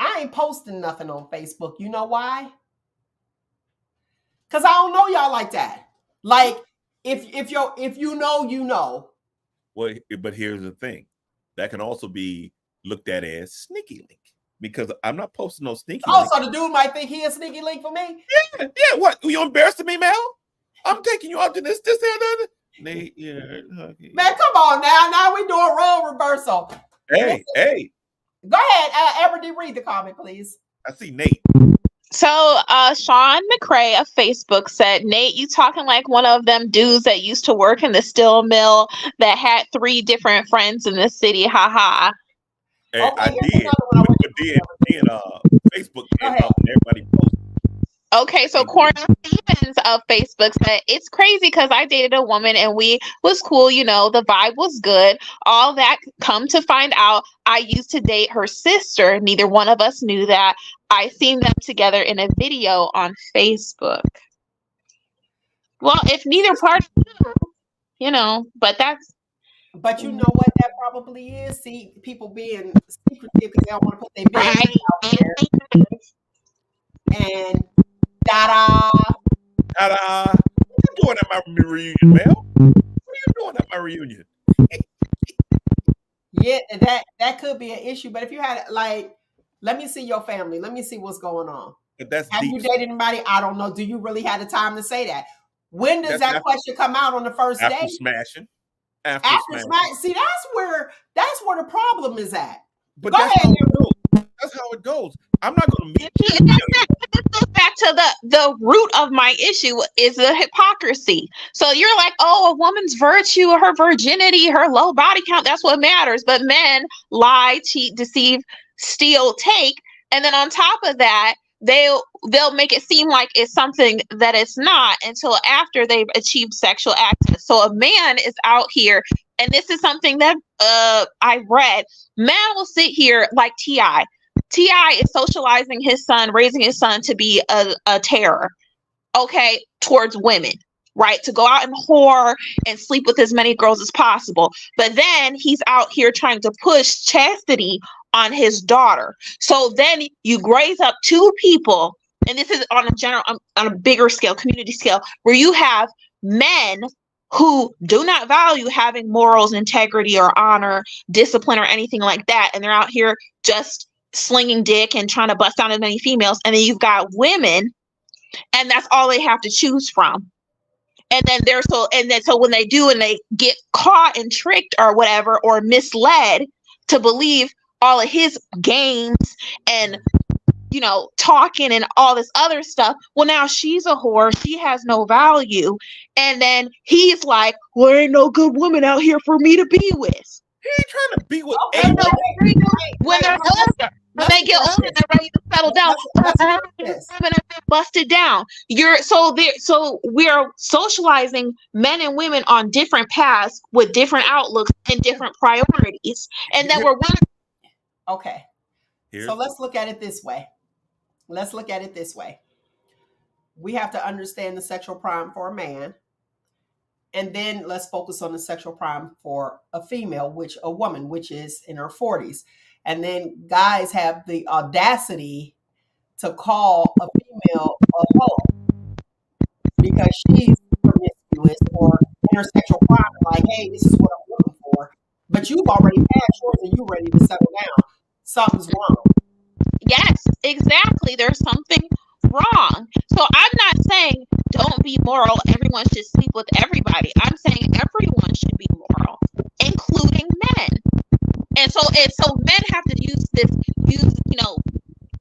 I ain't posting nothing on Facebook. You know why? Because I don't know y'all like that. Like if you know, you know. Well, but here's the thing. That can also be looked at as sneaky link. Because I'm not posting no sneaky link. So the dude might think he a sneaky link for me? Yeah. What? You embarrassing me, Mel? I'm taking you out to this, and that. Nate, yeah. Okay. Man, come on now. Now we doing role reversal. Hey. Go ahead, AmberDee, read the comment, please. I see Nate. So Sean McCrae of Facebook said, Nate, you talking like one of them dudes that used to work in the steel mill that had 3 different friends in the city. Ha ha. Hey, okay, I did. Facebook came out and everybody posted. Okay, so Cornell Stevens of Facebook said, it's crazy because I dated a woman and we was cool, you know, the vibe was good. All that, come to find out, I used to date her sister. Neither one of us knew that. I seen them together in a video on Facebook. Well, if neither party knew, you know, but that's... But you know what that probably is? See, people being secretive because they don't want to put their business out there. And ta-da. Ta-da. What are you doing at my reunion, Mel? What are you doing at my reunion? Yeah, that could be an issue. But if you had, like, let me see your family. Let me see what's going on. But that's have deep. You dated anybody? I don't know. Do you really have the time to say that? When does that question come out on the first after day? Smashing. After smashing. See, that's where the problem is at. But that's how it goes. That's how it goes. I'm not going to meet you. Back to the root of my issue is the hypocrisy. So you're like, oh, a woman's virtue, her virginity, her low body count, that's what matters. But men lie, cheat, deceive, steal, take. And then on top of that, they'll make it seem like it's something that it's not until after they've achieved sexual access. So a man is out here, and this is something that I read. Man will sit here like T.I. T.I. is socializing his son, raising his son to be a terror, okay, towards women, right? To go out and whore and sleep with as many girls as possible. But then he's out here trying to push chastity on his daughter. So then you raise up 2 people, and this is on a bigger scale, community scale, where you have men who do not value having morals, integrity, or honor, discipline, or anything like that. And they're out here just slinging dick and trying to bust down as many females. And then you've got women, and that's all they have to choose from. And then so when they do and they get caught and tricked or whatever, or misled to believe all of his games and, you know, talking and all this other stuff. Well, now she's a whore. She has no value. And then he's like, well, there ain't no good woman out here for me to be with. He ain't trying to be with When they get older, they're ready to settle down. Yes. Busted down. So we're socializing men and women on different paths with different outlooks and different priorities, and then we're one. Okay. Here's So let's look at it this way. We have to understand the sexual prime for a man. And then let's focus on the sexual prime for a female, a woman, which is in her 40s. And then guys have the audacity to call a female a hoe because she's promiscuous or in her sexual prime, like, hey, this is what I'm looking for. But you've already passed yours and you're ready to settle down. Something's wrong. Yes, exactly. There's something wrong. So I'm not saying don't be moral. Everyone should sleep with everybody. I'm saying everyone should be moral, including men. And so men have to use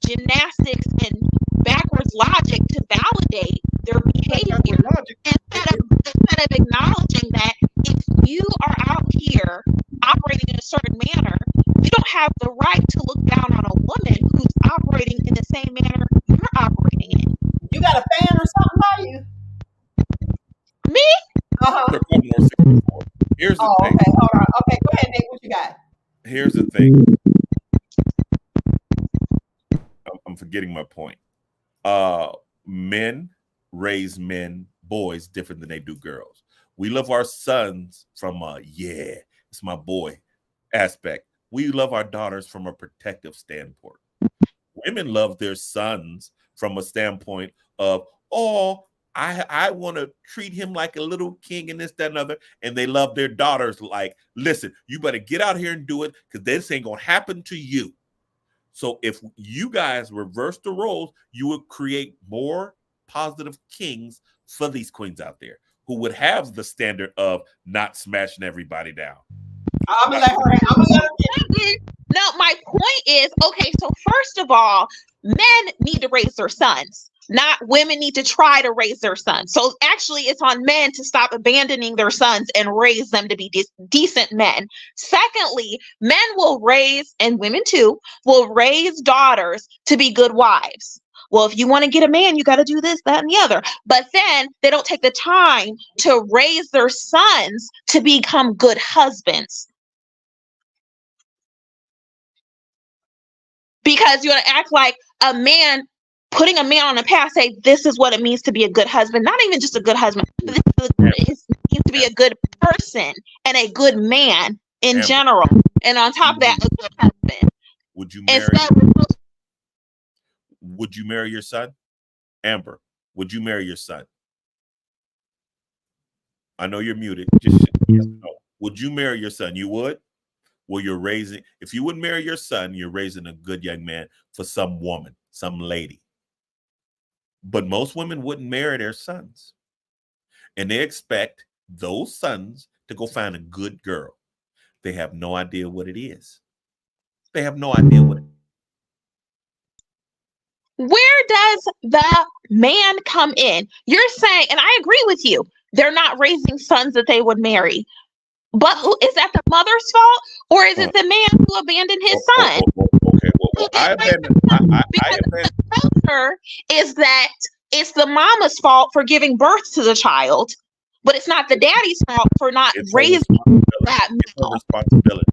gymnastics and backwards logic to validate their behavior instead of acknowledging that if you are out here operating in a certain manner, you don't have the right to look down on a woman who's operating in the same manner you're operating in. You got a fan or something by you? Me? Uh-huh. Here's the Oh, thing. okay. Hold on. Okay, go ahead, Nate. What you got? Here's the thing. I'm forgetting my point. Men raise boys different than they do girls. We love our sons from it's my boy aspect. We love our daughters from a protective standpoint. Women love their sons from a standpoint of, I want to treat him like a little king and this, that, and other. And they love their daughters like, listen, you better get out here and do it because this ain't going to happen to you. So if you guys reverse the roles, you would create more positive kings for these queens out there who would have the standard of not smashing everybody down. I'm gonna let her. No, my point is, okay, so first of all, men need to raise their sons. Not women need to try to raise their sons. So actually, it's on men to stop abandoning their sons and raise them to be decent men. Secondly, men will raise, and women too, will raise daughters to be good wives. Well, if you want to get a man, you got to do this, that, and the other. But then they don't take the time to raise their sons to become good husbands. Because you want to act like a man, putting a man on a path, say this is what it means to be a good husband. Not even just a good husband. This means to be a good person and a good man in general. And on top of that, a good husband. Would you marry your son? Amber, would you marry your son? I know you're muted. Just yes or no. Would you marry your son? You would? Well, if you would marry your son, you're raising a good young man for some woman, some lady. But most women wouldn't marry their sons. And they expect those sons to go find a good girl. They have no idea what it is. They have no idea what it is. Where does the man come in? You're saying, and I agree with you, they're not raising sons that they would marry. But is that the mother's fault, or is it the man who abandoned his son? Okay, well, I abandoned. The culture is that it's the mama's fault for giving birth to the child, but it's not the daddy's fault for not raising that. It's her responsibility.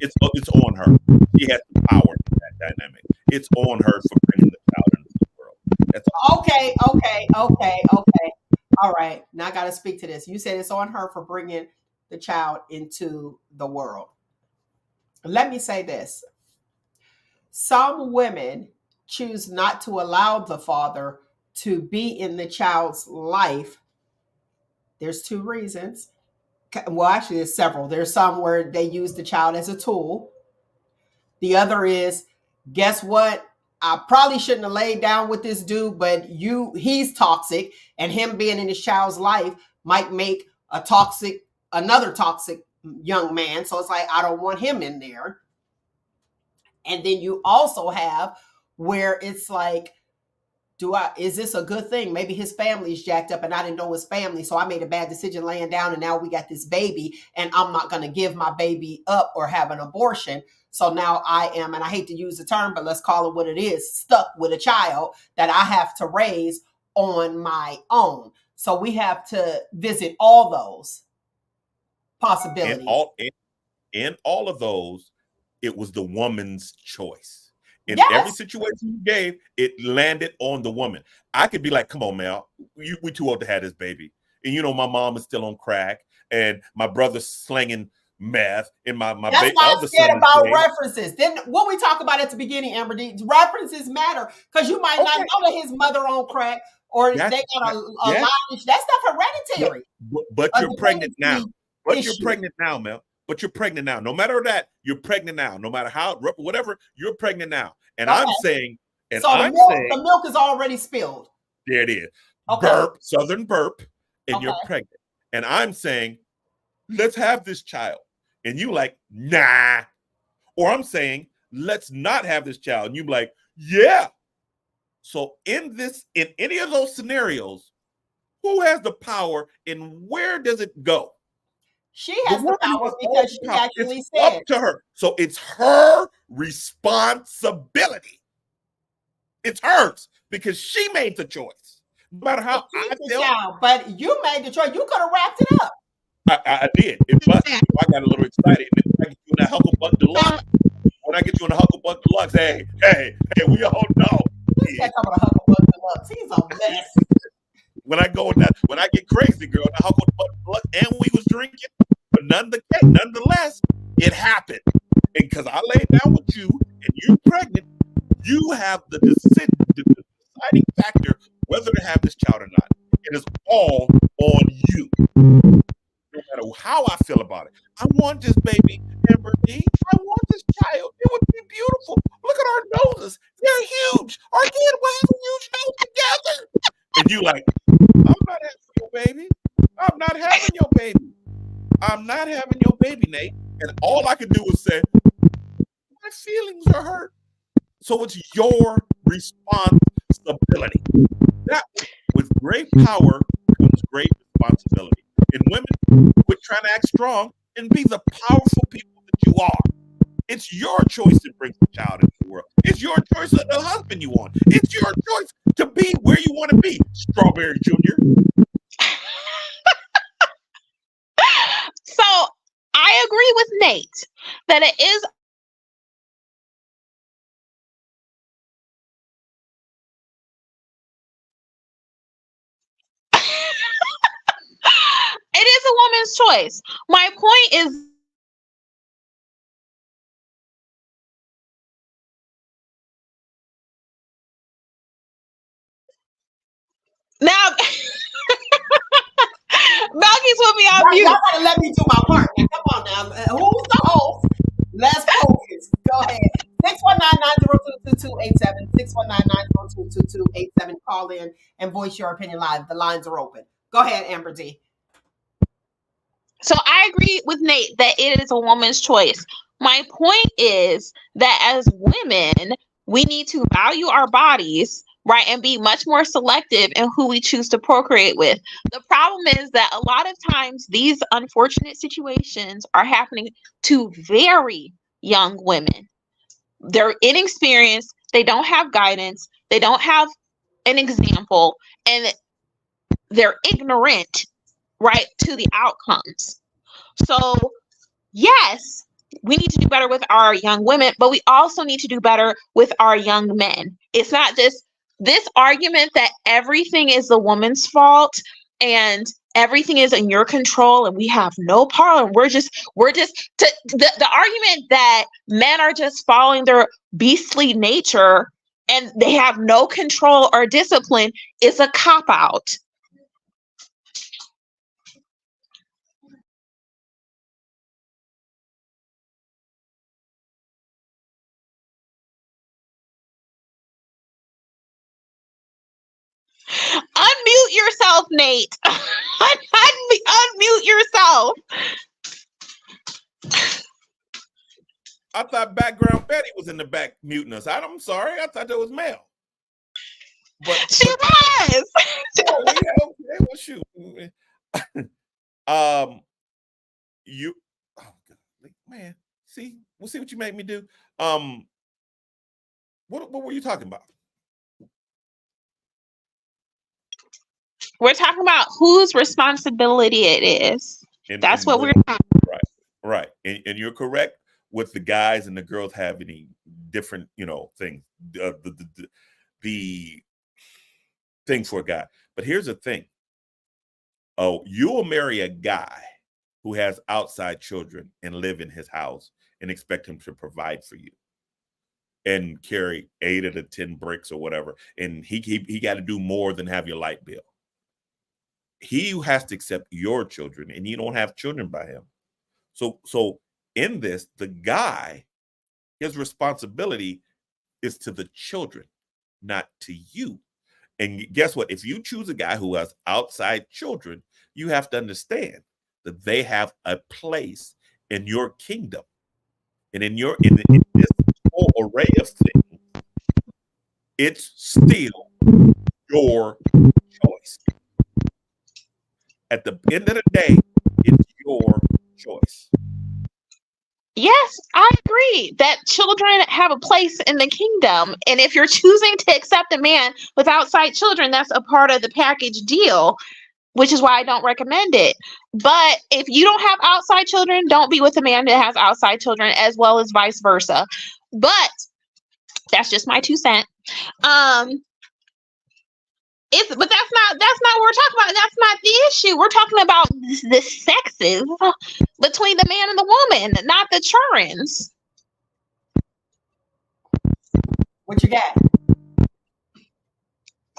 It's on her. She has the power in that dynamic. It's on her for bringing the child into the world. That's Okay. All right. Now I got to speak to this. You said it's on her for bringing the child into the world. Let me say this. Some women choose not to allow the father to be in the child's life. There's two reasons. Well, actually, there's several. There's some where they use the child as a tool. The other is, guess what? I probably shouldn't have laid down with this dude, but he's toxic, and him being in his child's life might make another toxic young man. So it's like, I don't want him in there. And then you also have where it's like, is this a good thing? Maybe his family's jacked up and I didn't know his family. So I made a bad decision laying down and now we got this baby and I'm not going to give my baby up or have an abortion. So now I am, and I hate to use the term, but let's call it what it is, stuck with a child that I have to raise on my own. So we have to visit all those possibilities. In all of those, it was the woman's choice. In every Yes. situation you gave, it landed on the woman. I could be like, come on, Mel, we too old to have this baby. And you know, my mom is still on crack, and my brother's slinging meth, and my That's why I'm other scared son about is references. Then what we talk about at the beginning, AmberDee, references matter because you might not Okay. know that his mother on crack or That's- they got a yes. lot of that stuff hereditary. But A you're pregnant now. dependency But you're issue. pregnant now, Mel. But you're pregnant now. No matter that, you're pregnant now. No matter how, whatever, you're pregnant now. And Okay. I'm saying, So the milk is already spilled. there it is. Okay. Burp, southern burp, and Okay. you're pregnant. And I'm saying, let's have this child. And you like, nah. Or I'm saying, let's not have this child. And you like, yeah. So in any of those scenarios, who has the power and where does it go? She has the power because she actually it's said up to her. So it's her responsibility. It's hers because she made the choice. No matter how I keep the felt, child, but you made the choice. You could have wrapped it up. I did. It busted. I got a little excited. And then I get you in that Hucklebuck Deluxe. When I get you in the Hucklebuck Deluxe, hey, we all know. This guy talking about Hucklebuck Deluxe. He's a mess. When I get crazy, girl, the Hucklebuck Deluxe, and we was drinking, but nonetheless, it happened. And because I laid down with you and you're pregnant, you have the deciding factor whether to have this child or not. It is all on you. No matter how I feel about it. I want this baby, AmberDee. I want this child. It would be beautiful. Look at our noses. They're huge. Our kid will have a huge nose together. And you like, I'm not having your baby. I'm not having your baby. I'm not having your baby, Nate. And all I could do was say, my feelings are hurt. So it's your responsibility. That with great power comes great responsibility. And women, quit trying to act strong and be the powerful people that you are. It's your choice to bring the child into the world. It's your choice of the husband you want. It's your choice to be where you want to be, Strawberry Junior. So I agree with Nate that it is it is a woman's choice. My point is now Malky's with me on mute. Y'all gotta let me do my part. Now, come on now. Who's the host? Let's focus. Go ahead. 619-902-2287. 619-902-2287. Call in and voice your opinion live. The lines are open. Go ahead, AmberDee. So I agree with Nate that it is a woman's choice. My point is that as women, we need to value our bodies, right, and be much more selective in who we choose to procreate with. The problem is that a lot of times these unfortunate situations are happening to very young women. They're inexperienced, they don't have guidance, they don't have an example, and they're ignorant, right, to the outcomes. So, yes, we need to do better with our young women, but we also need to do better with our young men. It's not just this argument that everything is the woman's fault and everything is in your control and we have no power and the argument that men are just following their beastly nature and they have no control or discipline is a cop out. Unmute yourself, Nate. Unmute yourself. I thought background Betty was in the back muting us. I'm sorry. I thought that was Mel. She was. Oh, yeah, okay. Well, shoot. you. Oh God, man. See, we'll see what you make me do. What were you talking about? We're talking about whose responsibility it is. That's what we're talking about. Right, right. And you're correct with the guys and the girls having different, things. The thing for a guy. But here's the thing. Oh, you'll marry a guy who has outside children and live in his house and expect him to provide for you and carry 8 of the 10 bricks or whatever. And he got to do more than have your light bill. He has to accept your children, and you don't have children by him. So in this, the guy, his responsibility is to the children, not to you. And guess what? If you choose a guy who has outside children, you have to understand that they have a place in your kingdom. And in this whole array of things, it's still your choice. At the end of the day, it's your choice. Yes, I agree that children have a place in the kingdom. And if you're choosing to accept a man with outside children, that's a part of the package deal, which is why I don't recommend it. But if you don't have outside children, don't be with a man that has outside children, as well as vice versa. But that's just my 2 cents. But that's not what we're talking about. That's not the issue. We're talking about the sexes between the man and the woman, not the churns. What you got?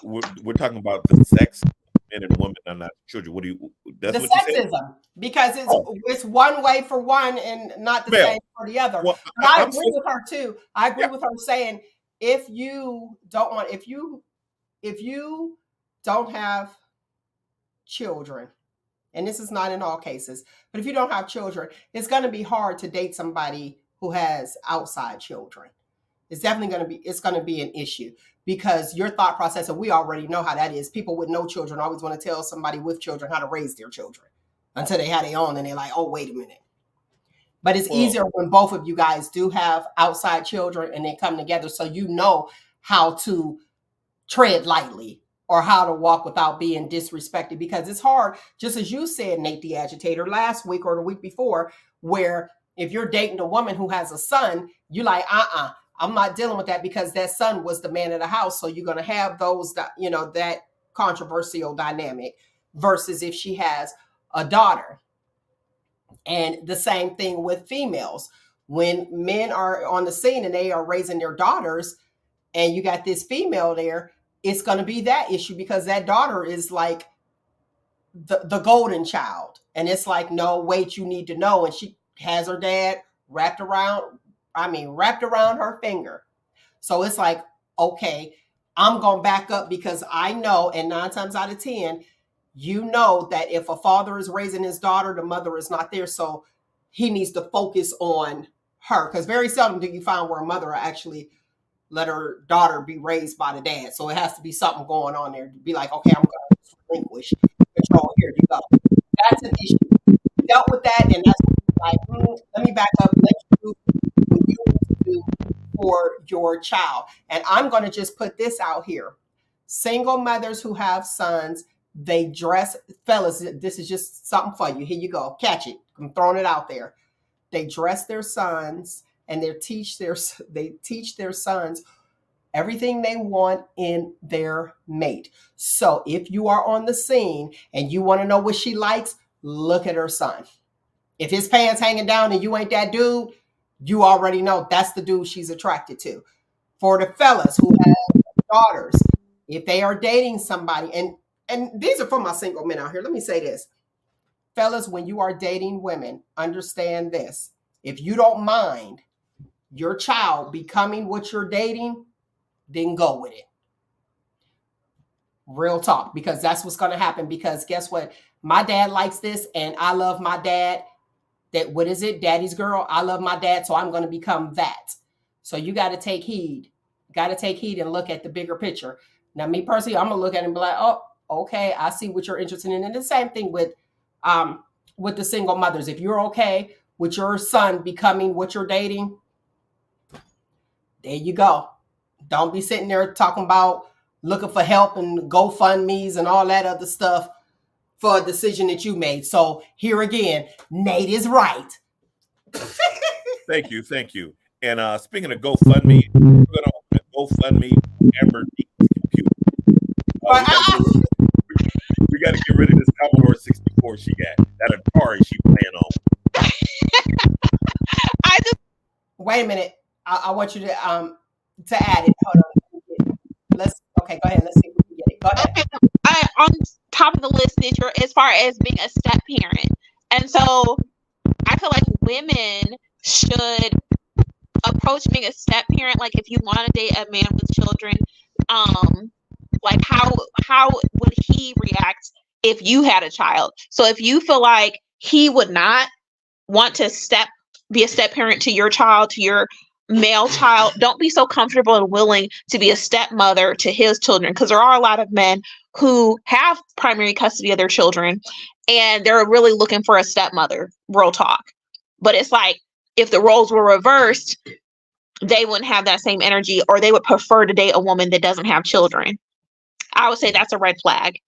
We're talking about the sex. Men and women are not children. That's The what you said? sexism, because it's one way for one and not the same for the other. Well, But I agree with her too. I agree with her saying if you don't have children, and this is not in all cases, but if you don't have children, it's going to be hard to date somebody who has outside children. It's definitely going to be an issue, because your thought process, and we already know how that is. People with no children always want to tell somebody with children how to raise their children until they have their own, and they're like, oh, wait a minute. But it's easier when both of you guys do have outside children and they come together, so you know how to tread lightly or how to walk without being disrespected, because it's hard, just as you said, Nate the Agitator, last week or the week before, where if you're dating a woman who has a son, you're like, I'm not dealing with that, because that son was the man of the house. So you're going to have those, that controversial dynamic, versus if she has a daughter. And the same thing with females. When men are on the scene and they are raising their daughters, and you got this female there, it's going to be that issue, because that daughter is like the golden child. And it's like, no, wait, you need to know. And she has her dad wrapped around her finger. So it's like, okay, I'm going to back up, because I know, and 9 times out of 10, you know that if a father is raising his daughter, the mother is not there. So he needs to focus on her, because very seldom do you find where a mother actually let her daughter be raised by the dad. So it has to be something going on there to be like, okay, I'm going to relinquish control. Here you go. That's an issue. We dealt with that, and that's like, let me back up. Let you do what you need to do for your child. And I'm going to just put this out here. Single mothers who have sons, they dress, fellas, this is just something for you. Here you go. Catch it. I'm throwing it out there. They dress their sons, and they teach their sons everything they want in their mate. So if you are on the scene and you want to know what she likes, look at her son. If his pants hanging down and you ain't that dude, you already know that's the dude she's attracted to. For the fellas who have daughters, if they are dating somebody, and these are for my single men out here, let me say this. Fellas, when you are dating women, understand this. If you don't mind your child becoming what you're dating, then go with it. Real talk, because that's what's going to happen. Because guess what? My dad likes this, and I love my dad. What is it? Daddy's girl. I love my dad, so I'm going to become that. So you got to take heed. You got to take heed and look at the bigger picture. Now, me personally, I'm going to look at it and be like, oh, okay, I see what you're interested in. And the same thing with the single mothers. If you're okay with your son becoming what you're dating, there you go. Don't be sitting there talking about looking for help and GoFundMe's and all that other stuff for a decision that you made. So here again, Nate is right. Thank you. And speaking of GoFundMe, we're going to open a GoFundMe for AmberDee's computer. We got to get rid of this Commodore 64 she got. That Atari she playing on. Wait a minute. I want you to add it. Hold on. Okay, go ahead. Let's see if we can get it. Go ahead. Okay. On top of the list is as far as being a step parent. And so I feel like women should approach being a step parent, like if you want to date a man with children, like how would he react if you had a child? So if you feel like he would not want to be a step parent to your child, to your male child, don't be so comfortable and willing to be a stepmother to his children, because there are a lot of men who have primary custody of their children and they're really looking for a stepmother, real talk. But it's like, if the roles were reversed, they wouldn't have that same energy, or they would prefer to date a woman that doesn't have children. I would say that's a red flag,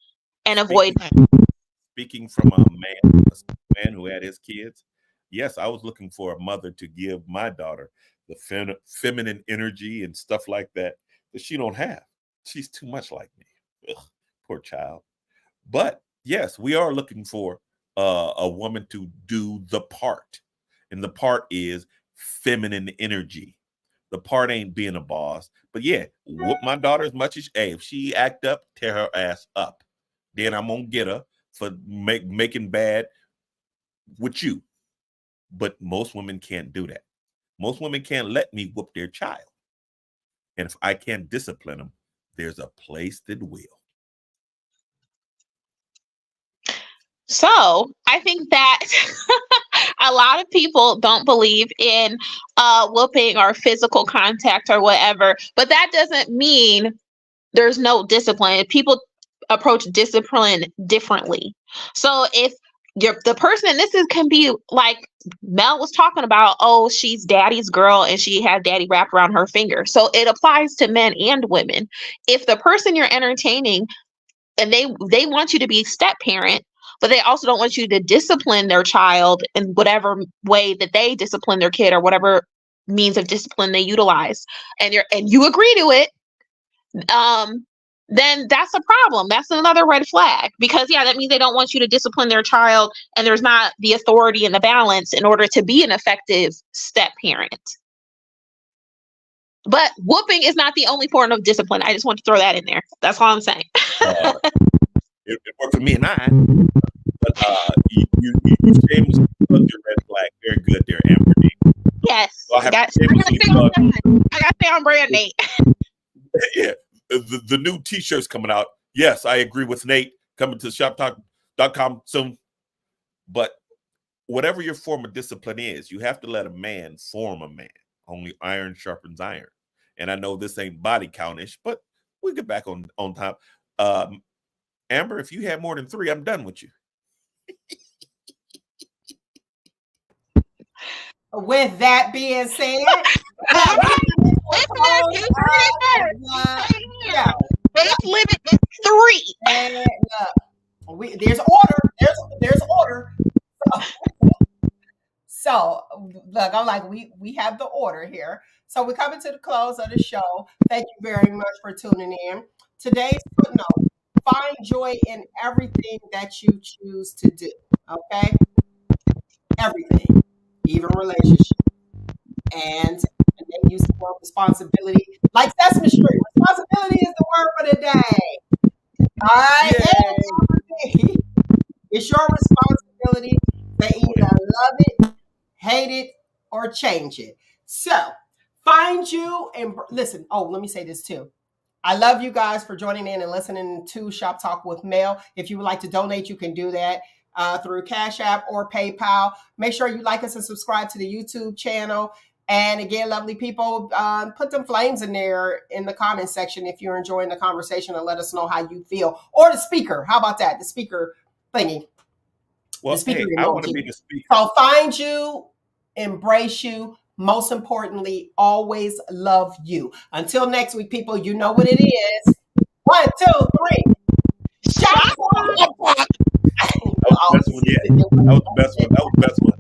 and avoid that. Speaking from a man who had his kids, yes, I was looking for a mother to give my daughter the feminine energy and stuff like that she don't have. She's too much like me. Ugh, poor child. But yes, we are looking for a woman to do the part. And the part is feminine energy. The part ain't being a boss. But yeah, whoop my daughter as much as, if she act up, tear her ass up. Then I'm going to get her for making bad with you. But most women can't do that. Most women can't let me whoop their child. And if I can't discipline them, there's a place that will. So I think that a lot of people don't believe in whooping or physical contact or whatever, but that doesn't mean there's no discipline. People approach discipline differently. So if the person, can be like Mel was talking about, oh, she's daddy's girl and she had daddy wrapped around her finger. So it applies to men and women. If the person you're entertaining and they want you to be step parent, but they also don't want you to discipline their child in whatever way that they discipline their kid, or whatever means of discipline they utilize, and you agree to it, then that's a problem. That's another red flag, because that means they don't want you to discipline their child, and there's not the authority and the balance in order to be an effective step parent. But whooping is not the only form of discipline. I just want to throw that in there. That's all I'm saying. It worked for me and I. But you shamelessly plugged your red flag. Very good there, AmberDee. Yes. So I gotta stay on brand, Nate. Yeah. The new t-shirts coming out. Yes, I agree with Nate. Coming to shoptalk.com soon. But whatever your form of discipline is, you have to let a man form a man. Only iron sharpens iron. And I know this ain't body countish, but we'll get back on top. Amber, if you have more than 3, I'm done with you. With that being said, limit is 3. There's order. There's order. So look, I'm like, we have the order here. So we're coming to the close of the show. Thank you very much for tuning in. Today's footnote: find joy in everything that you choose to do. Okay, everything, even relationship. And they use the word responsibility, like Sesame Street. Responsibility is the word for the day. All right, it's your responsibility to either love it, hate it, or change it. So find you and listen. Oh, let me say this too. I love you guys for joining in and listening to Shop Talk with Mel. If you would like to donate, you can do that through Cash App or PayPal. Make sure you like us and subscribe to the YouTube channel. And again, lovely people, put them flames in there in the comment section if you're enjoying the conversation, and let us know how you feel. Or the speaker. How about that? The speaker thingy. Well, hey, I want to be the speaker. So find you embrace you. Most importantly, always love you. Until next week, people, you know what it is. 1, 2, 3. Shot. That was the best one yet. That was the best one. That was the best one.